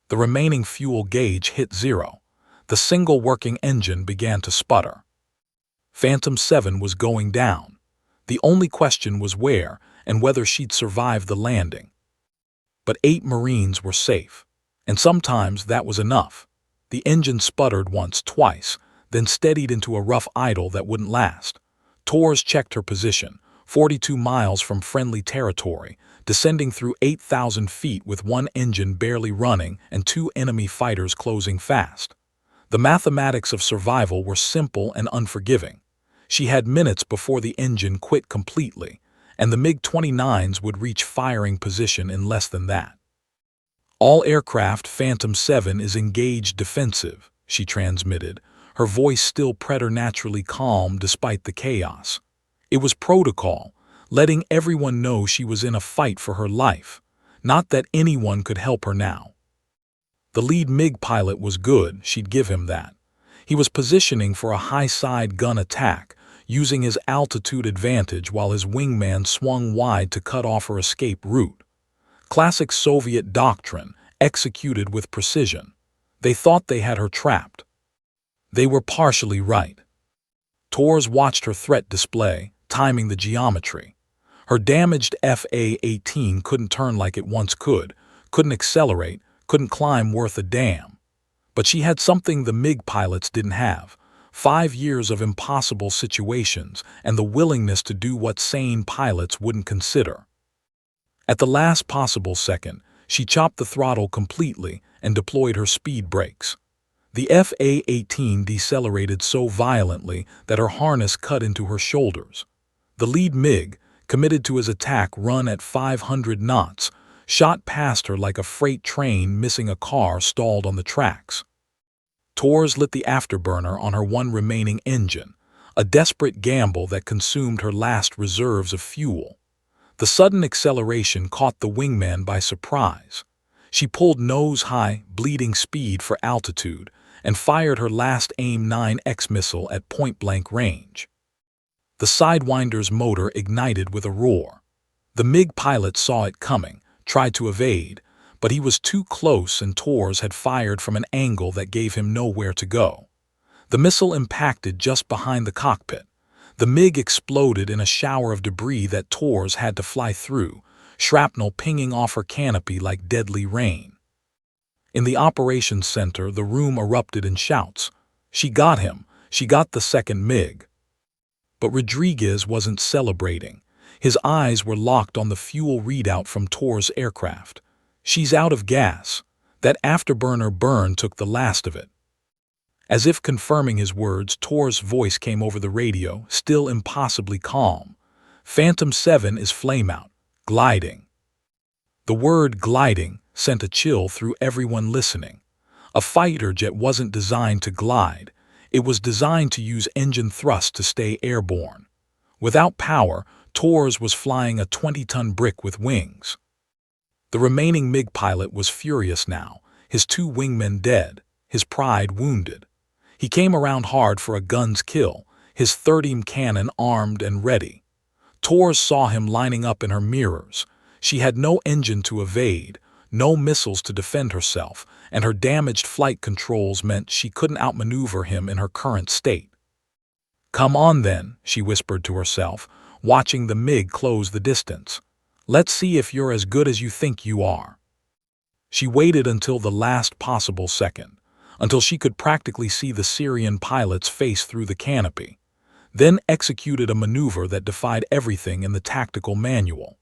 The remaining fuel gauge hit 0. The single working engine began to sputter. Phantom 7 was going down. The only question was where, and whether she'd survive the landing. But 8 Marines were safe, and sometimes that was enough. The engine sputtered once, twice, then steadied into a rough idle that wouldn't last. Tors checked her position, 42 miles from friendly territory, descending through 8,000 feet with one engine barely running and 2 enemy fighters closing fast. The mathematics of survival were simple and unforgiving. She had minutes before the engine quit completely, and the MiG-29s would reach firing position in less than that. "All aircraft, Phantom 7 is engaged defensive," she transmitted, her voice still preternaturally calm despite the chaos. It was protocol, letting everyone know she was in a fight for her life, not that anyone could help her now. The lead MiG pilot was good, she'd give him that. He was positioning for a high-side gun attack, using his altitude advantage while his wingman swung wide to cut off her escape route. Classic Soviet doctrine, executed with precision. They thought they had her trapped. They were partially right. Tors watched her threat display, timing the geometry. Her damaged FA-18 couldn't turn like it once could, couldn't accelerate, couldn't climb worth a damn. But she had something the MiG pilots didn't have: 5 years of impossible situations and the willingness to do what sane pilots wouldn't consider. At the last possible second, she chopped the throttle completely and deployed her speed brakes. The FA-18 decelerated so violently that her harness cut into her shoulders. The lead MiG, committed to his attack run at 500 knots, shot past her like a freight train missing a car stalled on the tracks. Tors lit the afterburner on her one remaining engine, a desperate gamble that consumed her last reserves of fuel. The sudden acceleration caught the wingman by surprise. She pulled nose-high, bleeding speed for altitude and fired her last AIM-9X missile at point-blank range. The Sidewinder's motor ignited with a roar. The MiG pilot saw it coming, tried to evade, but he was too close and Tors had fired from an angle that gave him nowhere to go. The missile impacted just behind the cockpit. The MiG exploded in a shower of debris that Tors had to fly through, shrapnel pinging off her canopy like deadly rain. In the operations center, the room erupted in shouts. "She got him! She got the second MiG!" But Rodriguez wasn't celebrating. His eyes were locked on the fuel readout from Tor's aircraft. "She's out of gas. That afterburner burn took the last of it." As if confirming his words, Tor's voice came over the radio, still impossibly calm. "Phantom 7 is flameout. Gliding." The word gliding sent a chill through everyone listening. A fighter jet wasn't designed to glide. It was designed to use engine thrust to stay airborne. Without power, Tor's was flying a 20-ton brick with wings. The remaining MiG pilot was furious now, his 2 wingmen dead, his pride wounded. He came around hard for a gun's kill, his 30 cannon armed and ready. Tor's saw him lining up in her mirrors. She had no engine to evade, no missiles to defend herself, and her damaged flight controls meant she couldn't outmaneuver him in her current state. "Come on then," she whispered to herself, watching the MiG close the distance. "Let's see if you're as good as you think you are." She waited until the last possible second, until she could practically see the Syrian pilot's face through the canopy, then executed a maneuver that defied everything in the tactical manual.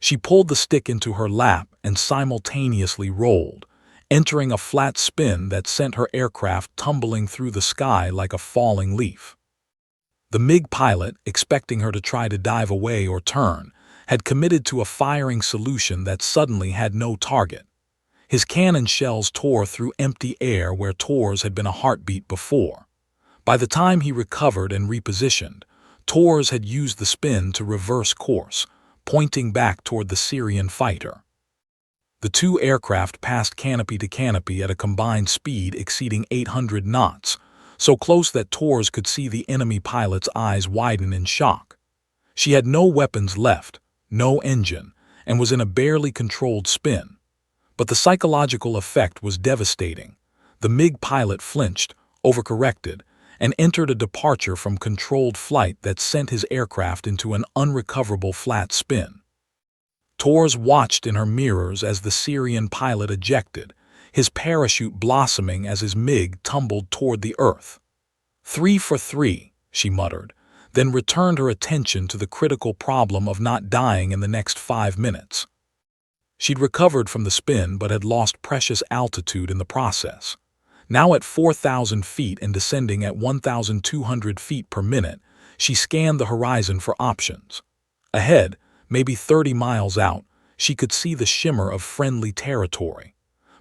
She pulled the stick into her lap and simultaneously rolled, entering a flat spin that sent her aircraft tumbling through the sky like a falling leaf. The MiG pilot, expecting her to try to dive away or turn, had committed to a firing solution that suddenly had no target. His cannon shells tore through empty air where Tor's had been a heartbeat before. By the time he recovered and repositioned, Tor's had used the spin to reverse course, pointing back toward the Syrian fighter. The 2 aircraft passed canopy to canopy at a combined speed exceeding 800 knots, so close that Tor's could see the enemy pilot's eyes widen in shock. She had no weapons left, no engine, and was in a barely controlled spin. But the psychological effect was devastating. The MiG pilot flinched, overcorrected, and entered a departure from controlled flight that sent his aircraft into an unrecoverable flat spin. Tor's watched in her mirrors as the Syrian pilot ejected, his parachute blossoming as his MiG tumbled toward the earth. "3 for 3, she muttered, then returned her attention to the critical problem of not dying in the next 5 minutes. She'd recovered from the spin but had lost precious altitude in the process. Now at 4,000 feet and descending at 1,200 feet per minute, she scanned the horizon for options. Ahead, maybe 30 miles out, she could see the shimmer of friendly territory.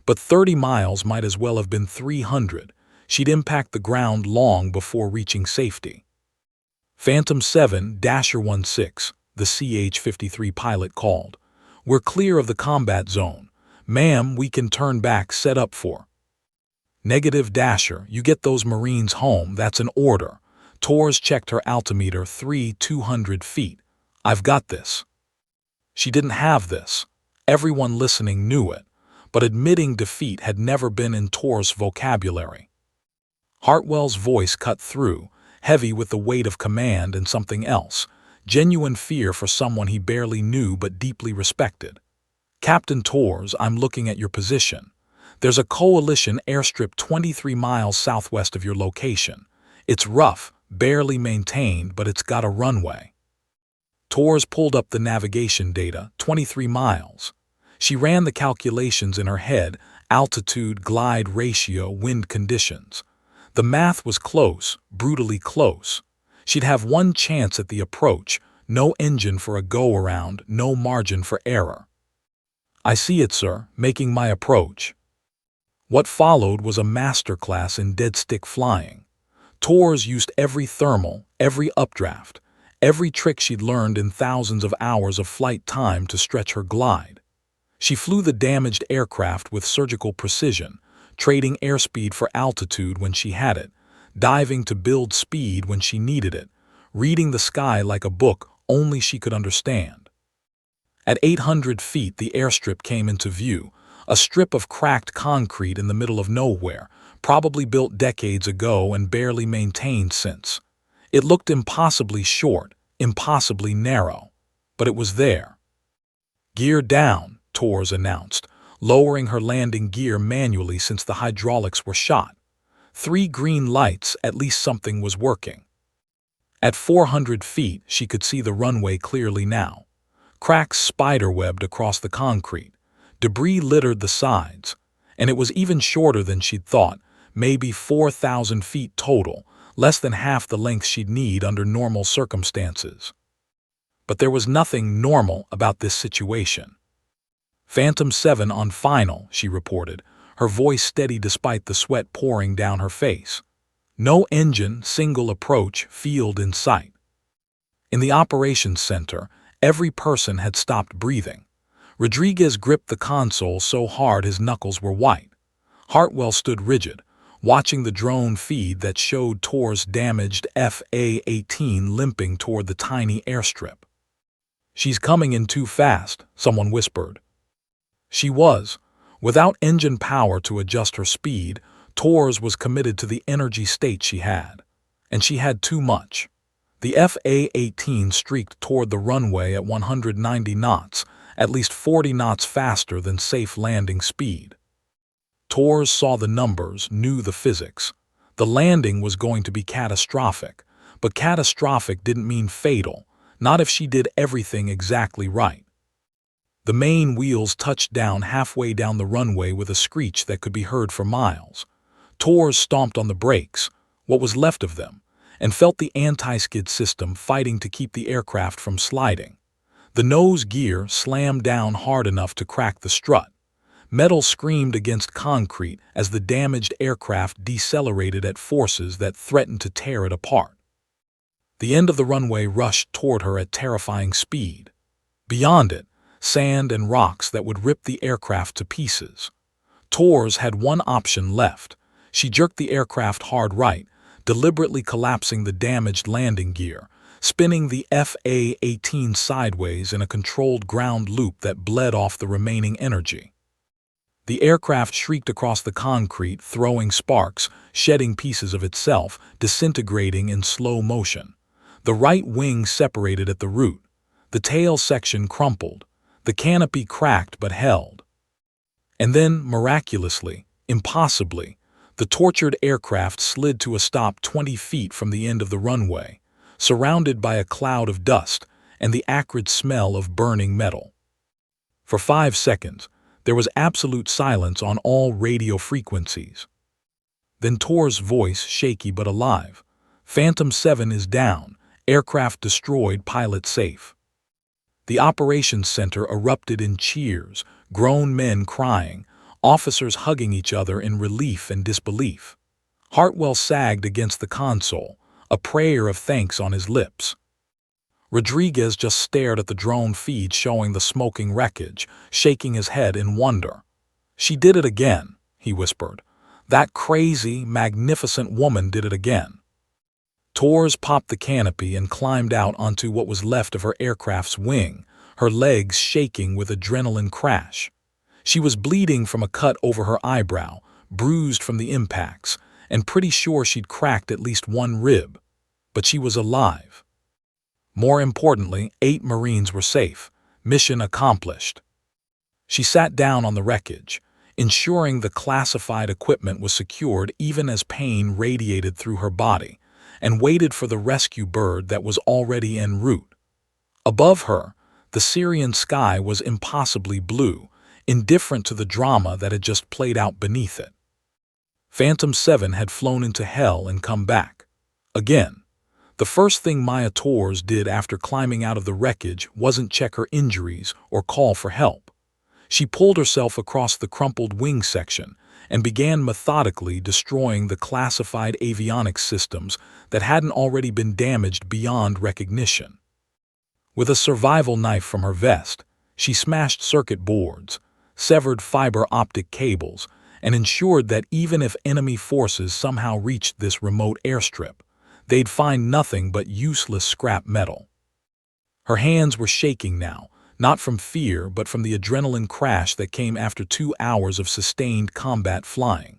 But 30 miles might as well have been 300. She'd impact the ground long before reaching safety. "Phantom 7, Dasher 16, the CH-53 pilot called. "We're clear of the combat zone. Ma'am, we can turn back, set up for." "Negative, Dasher, you get those Marines home, that's an order." Tor's checked her altimeter, 200 feet. "I've got this." She didn't have this. Everyone listening knew it, but admitting defeat had never been in Tor's vocabulary. Hartwell's voice cut through, heavy with the weight of command and something else, genuine fear for someone he barely knew but deeply respected. "Captain Tor's, I'm looking at your position. There's a coalition airstrip 23 miles southwest of your location. It's rough, barely maintained, but it's got a runway." Tor's pulled up the navigation data, 23 miles. She ran the calculations in her head, altitude, glide ratio, wind conditions. The math was close, brutally close. She'd have one chance at the approach, no engine for a go-around, no margin for error. "I see it, sir, making my approach." What followed was a masterclass in dead-stick flying. Tor's used every thermal, every updraft, every trick she'd learned in thousands of hours of flight time to stretch her glide. She flew the damaged aircraft with surgical precision, trading airspeed for altitude when she had it, diving to build speed when she needed it, reading the sky like a book only she could understand. At 800 feet, the airstrip came into view, a strip of cracked concrete in the middle of nowhere, probably built decades ago and barely maintained since. It looked impossibly short, impossibly narrow, but it was there. "Gear down," Tor's announced, lowering her landing gear manually since the hydraulics were shot. 3 green lights, at least something was working. At 400 feet, she could see the runway clearly now. Cracks spiderwebbed across the concrete. Debris littered the sides. And it was even shorter than she'd thought, maybe 4,000 feet total, less than half the length she'd need under normal circumstances. But there was nothing normal about this situation. "Phantom 7 on final," she reported, her voice steady despite the sweat pouring down her face. "No engine, single approach, field in sight." In the operations center, every person had stopped breathing. Rodriguez gripped the console so hard his knuckles were white. Hartwell stood rigid, watching the drone feed that showed Tor's damaged FA-18 limping toward the tiny airstrip. "She's coming in too fast," someone whispered. She was. Without engine power to adjust her speed, Tor's was committed to the energy state she had. And she had too much. The FA-18 streaked toward the runway at 190 knots, at least 40 knots faster than safe landing speed. Tor's saw the numbers, knew the physics. The landing was going to be catastrophic, but catastrophic didn't mean fatal, not if she did everything exactly right. The main wheels touched down halfway down the runway with a screech that could be heard for miles. Tor's stomped on the brakes, what was left of them, and felt the anti-skid system fighting to keep the aircraft from sliding. The nose gear slammed down hard enough to crack the strut. Metal screamed against concrete as the damaged aircraft decelerated at forces that threatened to tear it apart. The end of the runway rushed toward her at terrifying speed. Beyond it, sand and rocks that would rip the aircraft to pieces. Tor's had one option left. She jerked the aircraft hard right, deliberately collapsing the damaged landing gear, spinning the FA-18 sideways in a controlled ground loop that bled off the remaining energy. The aircraft shrieked across the concrete, throwing sparks, shedding pieces of itself, disintegrating in slow motion. The right wing separated at the root. The tail section crumpled. The canopy cracked but held. And then, miraculously, impossibly, the tortured aircraft slid to a stop 20 feet from the end of the runway, surrounded by a cloud of dust and the acrid smell of burning metal. For 5 seconds, there was absolute silence on all radio frequencies. Then Tor's voice, shaky but alive. "Phantom 7 is down. Aircraft destroyed, pilot safe." The operations center erupted in cheers, grown men crying, officers hugging each other in relief and disbelief. Hartwell sagged against the console, a prayer of thanks on his lips. Rodriguez just stared at the drone feed showing the smoking wreckage, shaking his head in wonder. "She did it again," he whispered. "That crazy, magnificent woman did it again." Tor's popped the canopy and climbed out onto what was left of her aircraft's wing, her legs shaking with adrenaline crash. She was bleeding from a cut over her eyebrow, bruised from the impacts, and pretty sure she'd cracked at least one rib. But she was alive. More importantly, 8 Marines were safe. Mission accomplished. She sat down on the wreckage, ensuring the classified equipment was secured even as pain radiated through her body, and waited for the rescue bird that was already en route. Above her, the Syrian sky was impossibly blue, indifferent to the drama that had just played out beneath it. Phantom 7 had flown into hell and come back. Again. The first thing Maya Torres did after climbing out of the wreckage wasn't check her injuries or call for help. She pulled herself across the crumpled wing section and began methodically destroying the classified avionics systems that hadn't already been damaged beyond recognition. With a survival knife from her vest, she smashed circuit boards, severed fiber optic cables, and ensured that even if enemy forces somehow reached this remote airstrip, they'd find nothing but useless scrap metal. Her hands were shaking now, not from fear but from the adrenaline crash that came after 2 hours of sustained combat flying.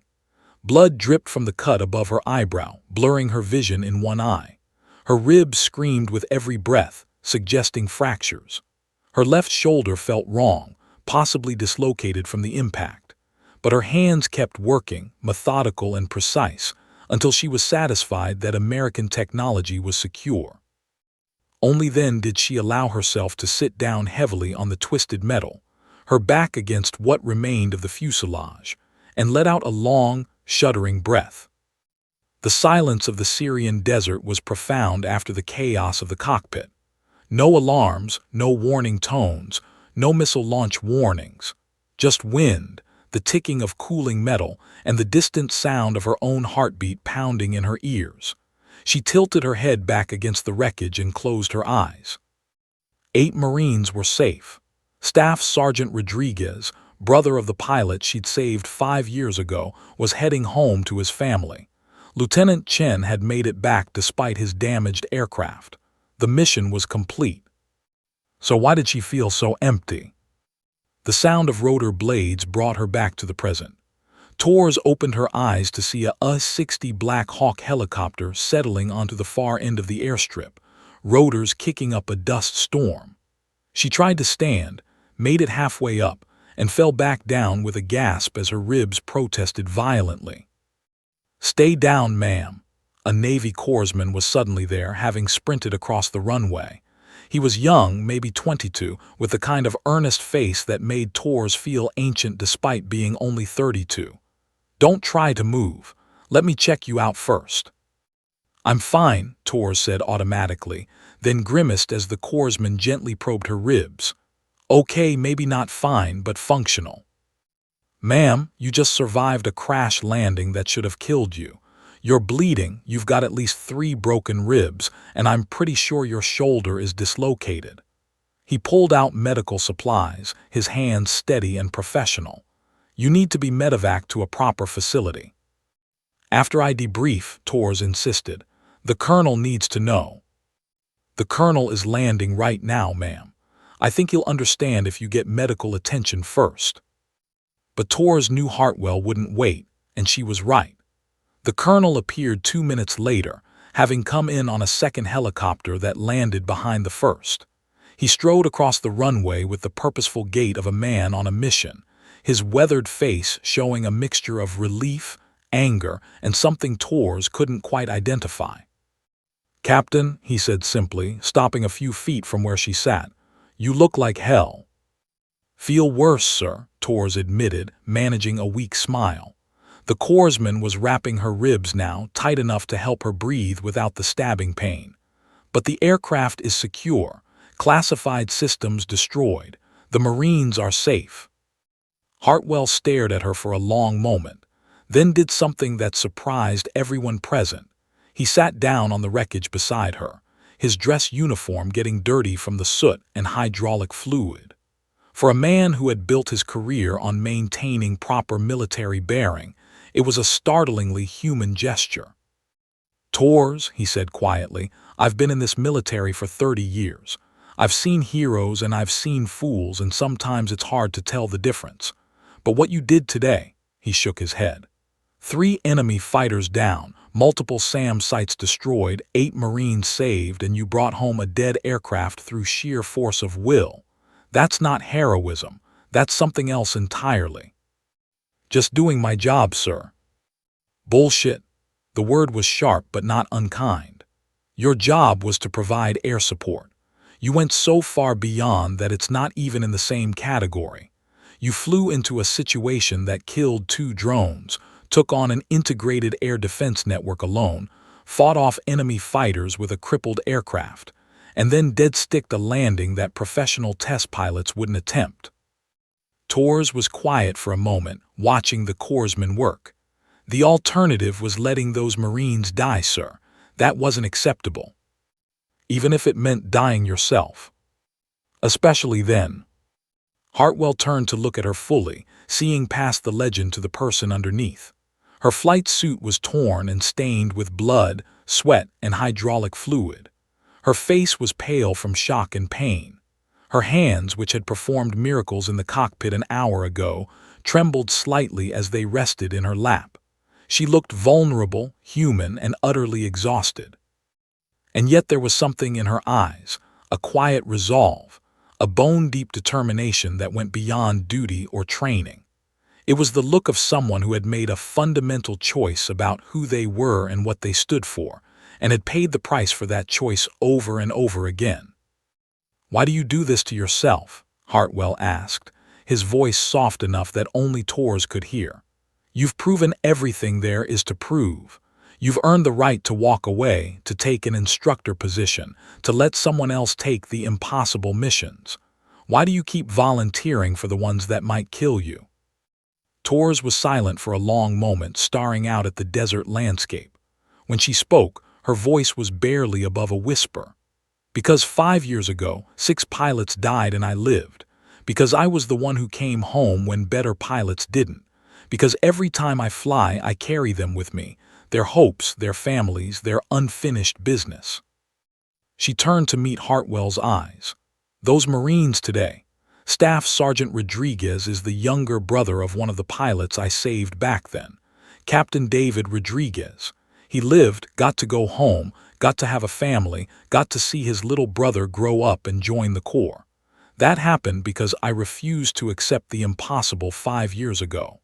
Blood dripped from the cut above her eyebrow, blurring her vision in one eye. Her ribs screamed with every breath, suggesting fractures. Her left shoulder felt wrong, possibly dislocated from the impact. But her hands kept working, methodical and precise, until she was satisfied that American technology was secure. Only then did she allow herself to sit down heavily on the twisted metal, her back against what remained of the fuselage, and let out a long, shuddering breath. The silence of the Syrian desert was profound after the chaos of the cockpit. No alarms, no warning tones, no missile launch warnings. Just wind, the ticking of cooling metal, and the distant sound of her own heartbeat pounding in her ears. She tilted her head back against the wreckage and closed her eyes. 8 Marines were safe. Staff Sergeant Rodriguez, brother of the pilot she'd saved 5 years ago, was heading home to his family. Lieutenant Chen had made it back despite his damaged aircraft. The mission was complete. So why did she feel so empty? The sound of rotor blades brought her back to the present. Tors opened her eyes to see a U-60 Black Hawk helicopter settling onto the far end of the airstrip, rotors kicking up a dust storm. She tried to stand, made it halfway up, and fell back down with a gasp as her ribs protested violently. "Stay down, ma'am." A Navy corpsman was suddenly there, having sprinted across the runway. He was young, maybe 22, with the kind of earnest face that made Tors feel ancient despite being only 32. "Don't try to move. Let me check you out first." "I'm fine," Tors said automatically, then grimaced as the corpsman gently probed her ribs. "Okay, maybe not fine, but functional." "Ma'am, you just survived a crash landing that should have killed you. You're bleeding, you've got at least 3 broken ribs, and I'm pretty sure your shoulder is dislocated." He pulled out medical supplies, his hands steady and professional. "You need to be medevaced to a proper facility." "After I debrief," Tors insisted. "The colonel needs to know." "The colonel is landing right now, ma'am. I think he'll understand if you get medical attention first." But Tors knew Hartwell wouldn't wait, and she was right. The colonel appeared 2 minutes later, having come in on a second helicopter that landed behind the first. He strode across the runway with the purposeful gait of a man on a mission, his weathered face showing a mixture of relief, anger, and something Tors couldn't quite identify. "Captain," he said simply, stopping a few feet from where she sat, "you look like hell." "Feel worse, sir," Tors admitted, managing a weak smile. The corpsman was wrapping her ribs now, tight enough to help her breathe without the stabbing pain. "But the aircraft is secure, classified systems destroyed. The Marines are safe." Hartwell stared at her for a long moment, then did something that surprised everyone present. He sat down on the wreckage beside her, his dress uniform getting dirty from the soot and hydraulic fluid. For a man who had built his career on maintaining proper military bearing, it was a startlingly human gesture. "Tors," he said quietly, "I've been in this military for 30 years. I've seen heroes and I've seen fools, and sometimes it's hard to tell the difference. But what you did today," he shook his head. 3 enemy fighters down, multiple SAM sites destroyed, 8 Marines saved, and you brought home a dead aircraft through sheer force of will. That's not heroism. That's something else entirely." "Just doing my job, sir." "Bullshit." The word was sharp but not unkind. "Your job was to provide air support. You went so far beyond that it's not even in the same category. You flew into a situation that killed 2 drones, took on an integrated air defense network alone, fought off enemy fighters with a crippled aircraft, and then dead-sticked a landing that professional test pilots wouldn't attempt." Tors was quiet for a moment, watching the corpsman work. "The alternative was letting those Marines die, sir. That wasn't acceptable. Even if it meant dying yourself. Especially then." Hartwell turned to look at her fully, seeing past the legend to the person underneath. Her flight suit was torn and stained with blood, sweat, and hydraulic fluid. Her face was pale from shock and pain. Her hands, which had performed miracles in the cockpit an hour ago, trembled slightly as they rested in her lap. She looked vulnerable, human, and utterly exhausted. And yet there was something in her eyes, a quiet resolve, a bone-deep determination that went beyond duty or training. It was the look of someone who had made a fundamental choice about who they were and what they stood for, and had paid the price for that choice over and over again. "Why do you do this to yourself?" Hartwell asked, his voice soft enough that only Tors could hear. "You've proven everything there is to prove. You've earned the right to walk away, to take an instructor position, to let someone else take the impossible missions. Why do you keep volunteering for the ones that might kill you?" Tors was silent for a long moment, staring out at the desert landscape. When she spoke, her voice was barely above a whisper. "Because 5 years ago, 6 pilots died and I lived. Because I was the one who came home when better pilots didn't. Because every time I fly, I carry them with me, their hopes, their families, their unfinished business." She turned to meet Hartwell's eyes. "Those Marines today. Staff Sergeant Rodriguez is the younger brother of one of the pilots I saved back then. Captain David Rodriguez. He lived, got to go home, got to have a family, got to see his little brother grow up and join the Corps. That happened because I refused to accept the impossible 5 years ago."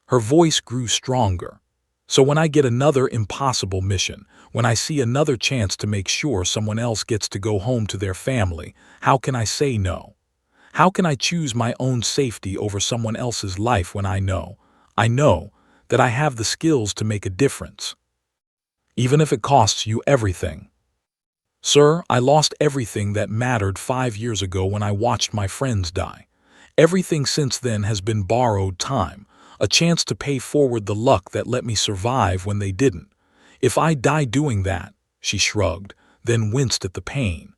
Her voice grew stronger. "So when I get another impossible mission, when I see another chance to make sure someone else gets to go home to their family, how can I say no? How can I choose my own safety over someone else's life when I know that I have the skills to make a difference? Even if it costs you everything." "Sir, I lost everything that mattered 5 years ago when I watched my friends die. Everything since then has been borrowed time, a chance to pay forward the luck that let me survive when they didn't. If I die doing that," she shrugged, then winced at the pain,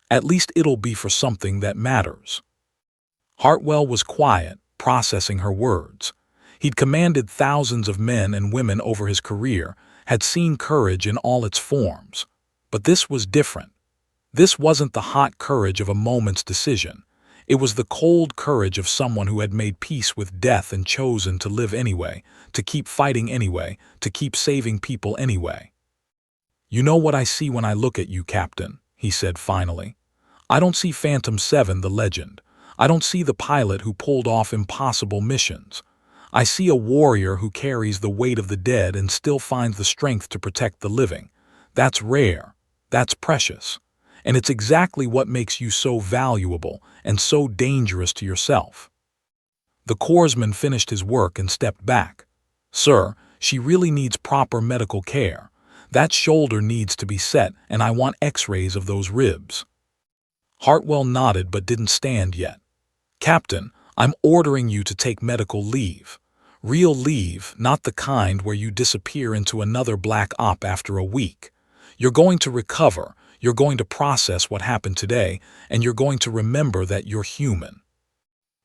"at least it'll be for something that matters." Hartwell was quiet, processing her words. He'd commanded thousands of men and women over his career, had seen courage in all its forms. But this was different. This wasn't the hot courage of a moment's decision. It was the cold courage of someone who had made peace with death and chosen to live anyway, to keep fighting anyway, to keep saving people anyway. "You know what I see when I look at you, Captain," he said finally. "I don't see Phantom 7, the legend. I don't see the pilot who pulled off impossible missions. I see a warrior who carries the weight of the dead and still finds the strength to protect the living. That's rare. That's precious. And it's exactly what makes you so valuable and so dangerous to yourself." The corpsman finished his work and stepped back. "Sir, she really needs proper medical care. That shoulder needs to be set, and I want x-rays of those ribs." Hartwell nodded but didn't stand yet. "Captain, I'm ordering you to take medical leave. Real leave, not the kind where you disappear into another black op after a week. You're going to recover, you're going to process what happened today, and you're going to remember that you're human."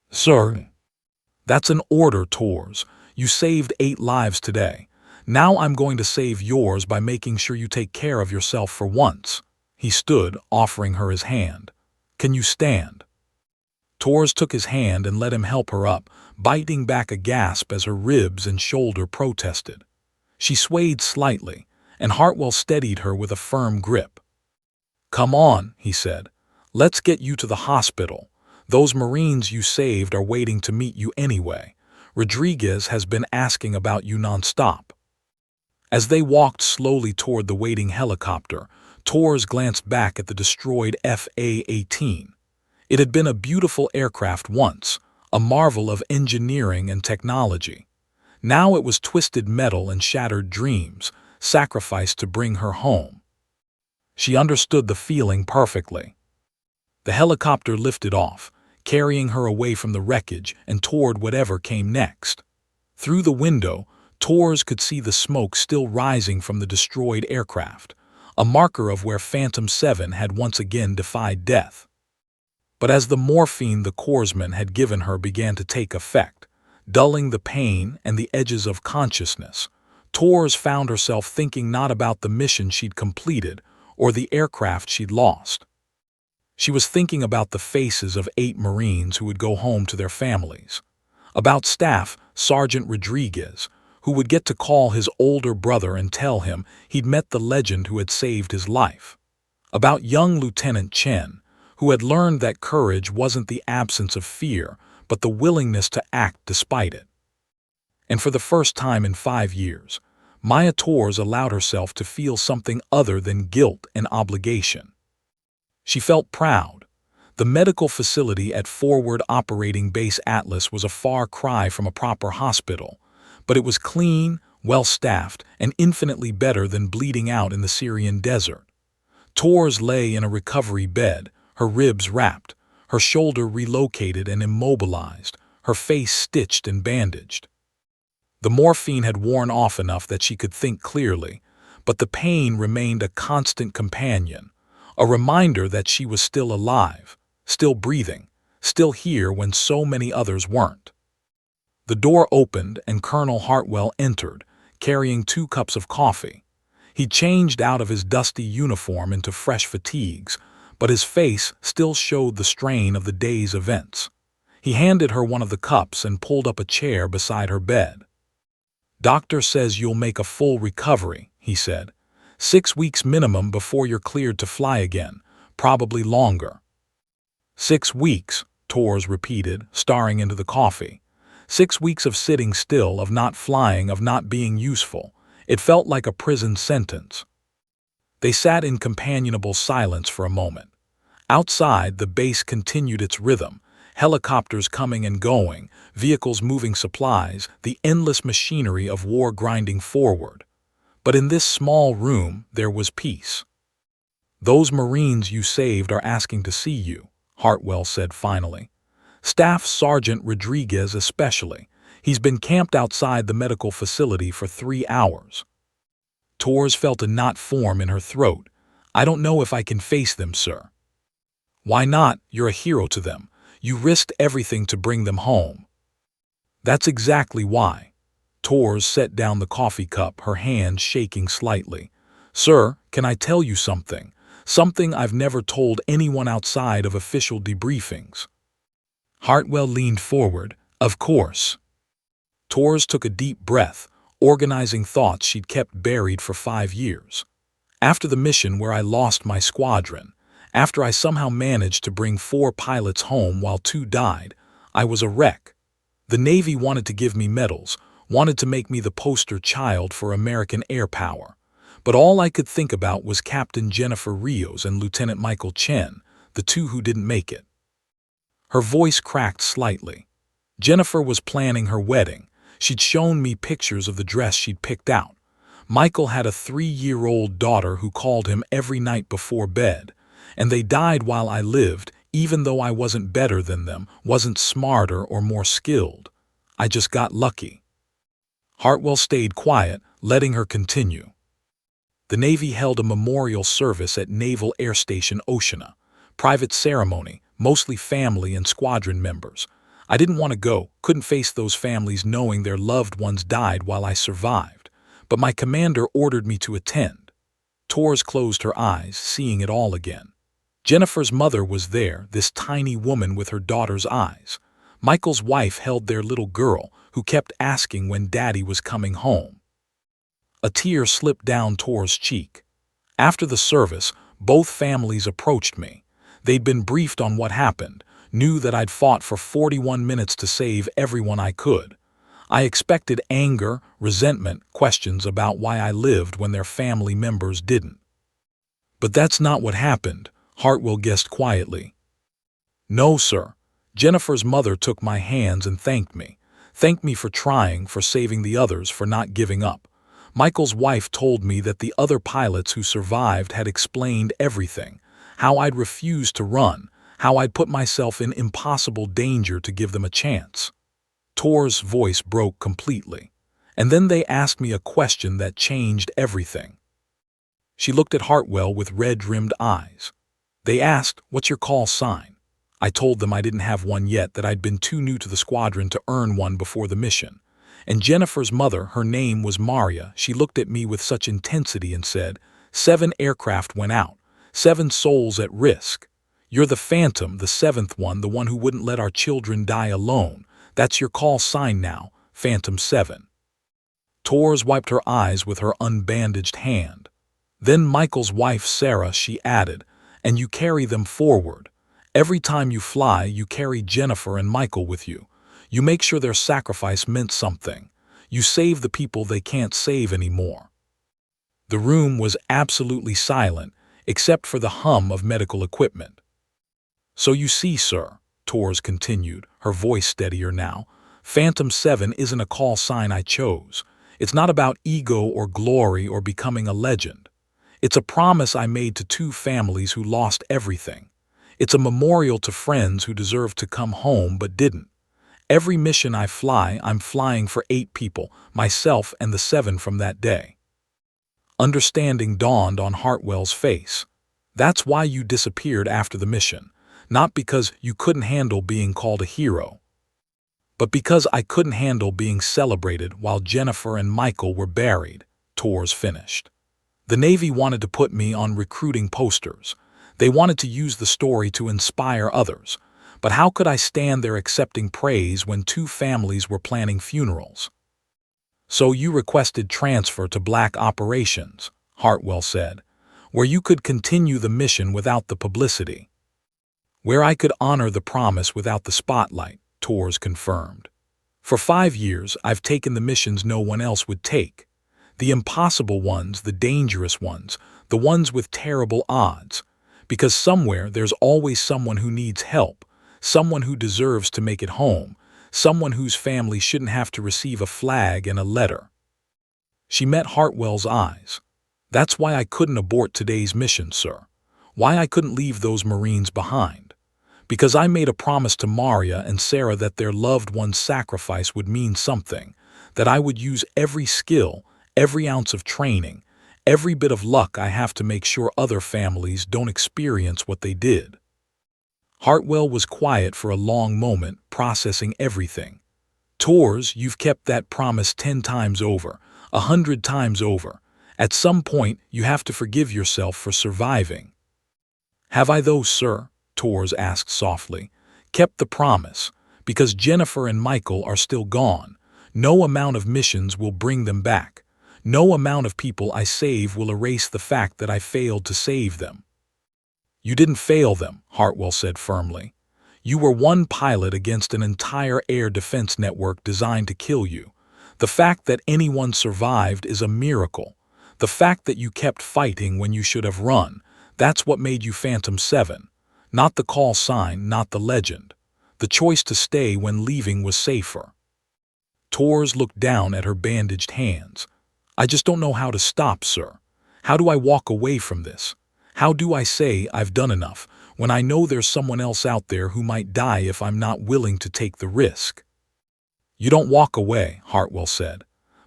"Sir." "That's an order, Tors. You saved 8 lives today. Now I'm going to save yours by making sure you take care of yourself for once." He stood, offering her his hand. "Can you stand?" Tors took his hand and let him help her up, biting back a gasp as her ribs and shoulder protested. She swayed slightly, and Hartwell steadied her with a firm grip. "Come on," he said. "Let's get you to the hospital. Those Marines you saved are waiting to meet you anyway. Rodriguez has been asking about you nonstop." As they walked slowly toward the waiting helicopter, Tors glanced back at the destroyed FA-18. It had been a beautiful aircraft once, a marvel of engineering and technology. Now it was twisted metal and shattered dreams, sacrificed to bring her home. She understood the feeling perfectly. The helicopter lifted off, carrying her away from the wreckage and toward whatever came next. Through the window, Tors could see the smoke still rising from the destroyed aircraft, a marker of where Phantom 7 had once again defied death. But as the morphine the corpsman had given her began to take effect, dulling the pain and the edges of consciousness, Tors found herself thinking not about the mission she'd completed or the aircraft she'd lost. She was thinking about the faces of 8 Marines who would go home to their families, about Staff Sergeant Rodriguez, who would get to call his older brother and tell him he'd met the legend who had saved his life, about young Lieutenant Chen, who had learned that courage wasn't the absence of fear, but the willingness to act despite it. And for the first time in 5 years, Maya Torres allowed herself to feel something other than guilt and obligation. She felt proud. The medical facility at Forward Operating Base Atlas was a far cry from a proper hospital, but it was clean, well-staffed, and infinitely better than bleeding out in the Syrian desert. Torres lay in a recovery bed, her ribs wrapped, her shoulder relocated and immobilized, her face stitched and bandaged. The morphine had worn off enough that she could think clearly, but the pain remained a constant companion, a reminder that she was still alive, still breathing, still here when so many others weren't. The door opened and Colonel Hartwell entered, carrying 2 cups of coffee. He changed out of his dusty uniform into fresh fatigues, but his face still showed the strain of the day's events. He handed her one of the cups and pulled up a chair beside her bed. "Doctor says you'll make a full recovery," he said. "6 weeks minimum before you're cleared to fly again, probably longer." 6 weeks, Torres repeated, staring into the coffee. 6 weeks of sitting still, of not flying, of not being useful. It felt like a prison sentence. They sat in companionable silence for a moment. Outside, the base continued its rhythm, helicopters coming and going, vehicles moving supplies, the endless machinery of war grinding forward. But in this small room, there was peace. "Those Marines you saved are asking to see you," Hartwell said finally. "Staff Sergeant Rodriguez especially. He's been camped outside the medical facility for 3 hours. Torres felt a knot form in her throat. "I don't know if I can face them, sir." "Why not? You're a hero to them. You risked everything to bring them home." "That's exactly why." Torres set down the coffee cup, her hand shaking slightly. "Sir, can I tell you something? Something I've never told anyone outside of official debriefings." Hartwell leaned forward. "Of course." Torres took a deep breath, organizing thoughts she'd kept buried for 5 years. "After the mission where I lost my squadron, after I somehow managed to bring 4 pilots home while 2 died, I was a wreck. The Navy wanted to give me medals, wanted to make me the poster child for American air power. But all I could think about was Captain Jennifer Rios and Lieutenant Michael Chen, the 2 who didn't make it." Her voice cracked slightly. "Jennifer was planning her wedding. She'd shown me pictures of the dress she'd picked out. Michael had a 3-year-old daughter who called him every night before bed. And they died while I lived, even though I wasn't better than them, wasn't smarter or more skilled. I just got lucky." Hartwell stayed quiet, letting her continue. "The Navy held a memorial service at Naval Air Station Oceana. Private ceremony, mostly family and squadron members. I didn't want to go, couldn't face those families knowing their loved ones died while I survived. But my commander ordered me to attend." Torres closed her eyes, seeing it all again. Jennifer's mother was there, this tiny woman with her daughter's eyes. Michael's wife held their little girl, who kept asking when Daddy was coming home. A tear slipped down Torres' cheek. "After the service, both families approached me. They'd been briefed on what happened, knew that I'd fought for 41 minutes to save everyone I could. I expected anger, resentment, questions about why I lived when their family members didn't. But that's not what happened," Hartwell guessed quietly. "No, sir. Jennifer's mother took my hands and thanked me. Thanked me for trying, for saving the others, for not giving up. Michael's wife told me that the other pilots who survived had explained everything, how I'd refused to run, how I'd put myself in impossible danger to give them a chance." Torres' voice broke completely. "And then they asked me a question that changed everything." She looked at Hartwell with red-rimmed eyes. "They asked, 'What's your call sign?' I told them I didn't have one yet, that I'd been too new to the squadron to earn one before the mission. And Jennifer's mother, her name was Maria, she looked at me with such intensity and said, 7 aircraft went out, 7 souls at risk. You're the Phantom, the 7th one, the one who wouldn't let our children die alone. That's your call sign now, Phantom 7. Torres wiped her eyes with her unbandaged hand. "Then Michael's wife Sarah," she added, "and you carry them forward. Every time you fly, you carry Jennifer and Michael with you. You make sure their sacrifice meant something. You save the people they can't save anymore." The room was absolutely silent, except for the hum of medical equipment. "So you see, sir," Torres continued, her voice steadier now, "Phantom 7 isn't a call sign I chose. It's not about ego or glory or becoming a legend. It's a promise I made to two families who lost everything. It's a memorial to friends who deserved to come home but didn't. Every mission I fly, I'm flying for 8 people, myself and the 7 from that day." Understanding dawned on Hartwell's face. "That's why you disappeared after the mission. Not because you couldn't handle being called a hero, but because I couldn't handle being celebrated while Jennifer and Michael were buried," Torres finished. "The Navy wanted to put me on recruiting posters. They wanted to use the story to inspire others. But how could I stand there accepting praise when 2 families were planning funerals?" "So you requested transfer to Black Operations," Hartwell said, "where you could continue the mission without the publicity." "Where I could honor the promise without the spotlight," Torres confirmed. "For 5 years, I've taken the missions no one else would take. The impossible ones, the dangerous ones, the ones with terrible odds. Because somewhere there's always someone who needs help, someone who deserves to make it home, someone whose family shouldn't have to receive a flag and a letter." She met Hartwell's eyes. "That's why I couldn't abort today's mission, sir. Why I couldn't leave those Marines behind. Because I made a promise to Maria and Sarah that their loved one's sacrifice would mean something, that I would use every skill, every ounce of training, every bit of luck I have to make sure other families don't experience what they did." Hartwell was quiet for a long moment, processing everything. "Torres, you've kept that promise 10 times over, 100 times over. At some point, you have to forgive yourself for surviving." "Have I though, sir?" Torres asked softly. "Kept the promise. Because Jennifer and Michael are still gone. No amount of missions will bring them back. No amount of people I save will erase the fact that I failed to save them." "You didn't fail them," Hartwell said firmly. "You were one pilot against an entire air defense network designed to kill you. The fact that anyone survived is a miracle. The fact that you kept fighting when you should have run, that's what made you Phantom 7. Not the call sign, not the legend. The choice to stay when leaving was safer." Torres looked down at her bandaged hands. "I just don't know how to stop, sir. How do I walk away from this? How do I say I've done enough when I know there's someone else out there who might die if I'm not willing to take the risk?" "You don't walk away," Hartwell said.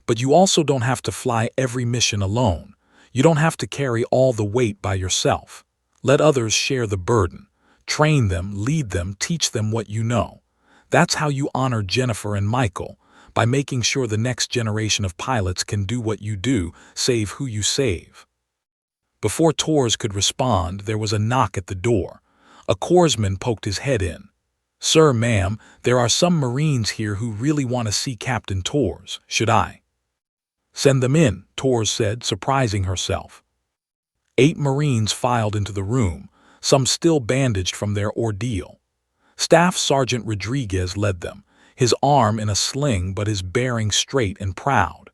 "But you also don't have to fly every mission alone. You don't have to carry all the weight by yourself. Let others share the burden. Train them, lead them, teach them what you know. That's how you honor Jennifer and Michael, by making sure the next generation of pilots can do what you do, save who you save." Before Torres could respond, there was a knock at the door. A corpsman poked his head in. "Sir, ma'am, there are some Marines here who really want to see Captain Torres. Should I?" "Send them in," Torres said, surprising herself. 8 Marines filed into the room, some still bandaged from their ordeal. Staff Sergeant Rodriguez led them, his arm in a sling but his bearing straight and proud.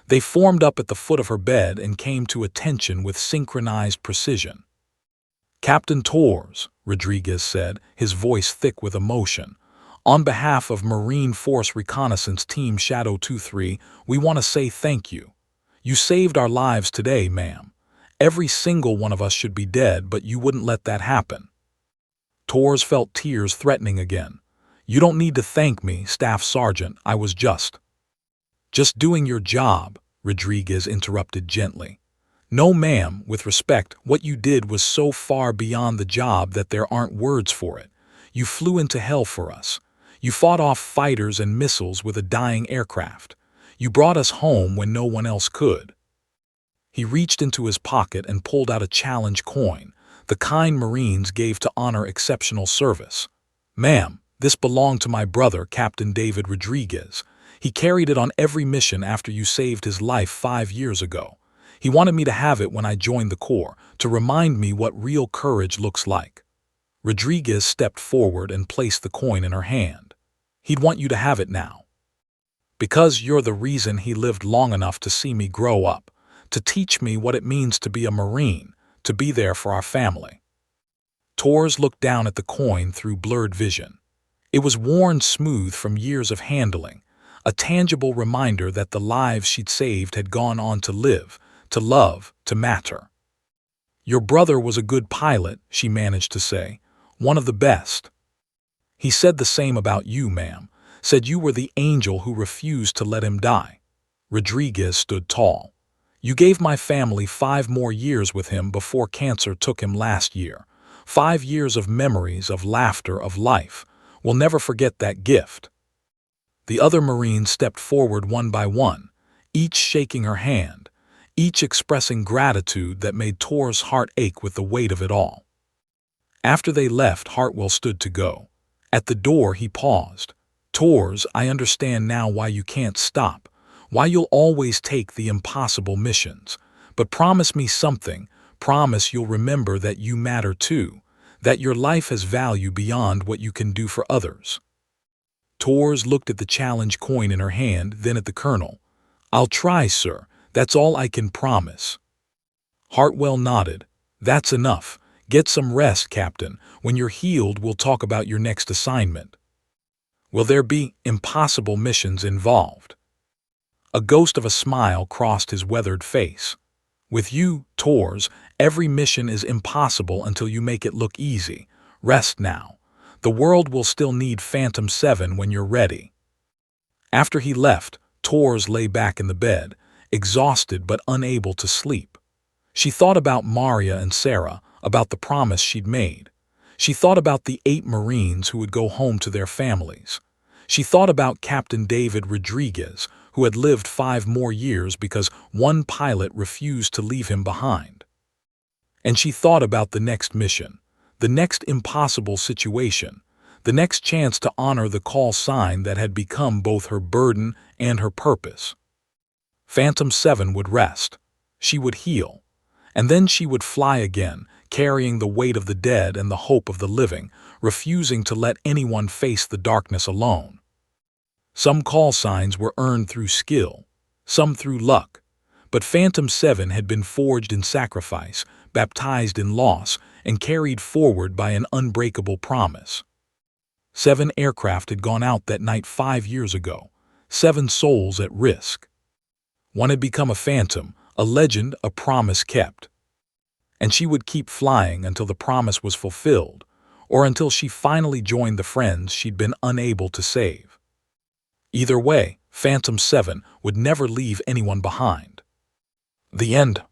They formed up at the foot of her bed and came to attention with synchronized precision. "Captain Torres," Rodriguez said, his voice thick with emotion, "on behalf of Marine Force Reconnaissance Team Shadow 23, we want to say thank you. You saved our lives today, ma'am. Every single one of us should be dead, but you wouldn't let that happen." Torres felt tears threatening again. "You don't need to thank me, Staff Sergeant. I was just doing your job," Rodriguez interrupted gently. "No, ma'am, with respect, what you did was so far beyond the job that there aren't words for it. You flew into hell for us. You fought off fighters and missiles with a dying aircraft. You brought us home when no one else could." He reached into his pocket and pulled out a challenge coin, the kind Marines gave to honor exceptional service. "Ma'am, this belonged to my brother, Captain David Rodriguez. He carried it on every mission after you saved his life 5 years ago. He wanted me to have it when I joined the Corps, to remind me what real courage looks like." Rodriguez stepped forward and placed the coin in her hand. "He'd want you to have it now." Because you're the reason he lived long enough to see me grow up, to teach me what it means to be a Marine, to be there for our family. Tors looked down at the coin through blurred vision. It was worn smooth from years of handling, a tangible reminder that the lives she'd saved had gone on to live, to love, to matter. Your brother was a good pilot, she managed to say, one of the best. He said the same about you, ma'am, said you were the angel who refused to let him die. Rodriguez stood tall. You gave my family 5 more years with him before cancer took him last year. 5 years of memories, of laughter, of life. We'll never forget that gift. The other Marines stepped forward one by one, each shaking her hand, each expressing gratitude that made Tor's heart ache with the weight of it all. After they left, Hartwell stood to go. At the door, he paused. Tors, I understand now why you can't stop, why you'll always take the impossible missions. But promise me something. Promise you'll remember that you matter too, that your life has value beyond what you can do for others. Tors looked at the challenge coin in her hand, then at the colonel. I'll try, sir. That's all I can promise. Hartwell nodded. That's enough. Get some rest, Captain. When you're healed, we'll talk about your next assignment. Will there be impossible missions involved? A ghost of a smile crossed his weathered face. With you, Tors, every mission is impossible until you make it look easy. Rest now. The world will still need Phantom 7 when you're ready. After he left, Tors lay back in the bed, exhausted but unable to sleep. She thought about Maria and Sarah, about the promise she'd made. She thought about the 8 Marines who would go home to their families. She thought about Captain David Rodriguez, who had lived 5 more years because one pilot refused to leave him behind. And she thought about the next mission, the next impossible situation, the next chance to honor the call sign that had become both her burden and her purpose. Phantom 7 would rest. She would heal. And then she would fly again, carrying the weight of the dead and the hope of the living, refusing to let anyone face the darkness alone. Some call signs were earned through skill, some through luck, but Phantom 7 had been forged in sacrifice, baptized in loss, and carried forward by an unbreakable promise. 7 aircraft had gone out that night 5 years ago, 7 souls at risk. One had become a phantom, a legend, a promise kept. And she would keep flying until the promise was fulfilled, or until she finally joined the friends she'd been unable to save. Either way, Phantom 7 would never leave anyone behind. The end.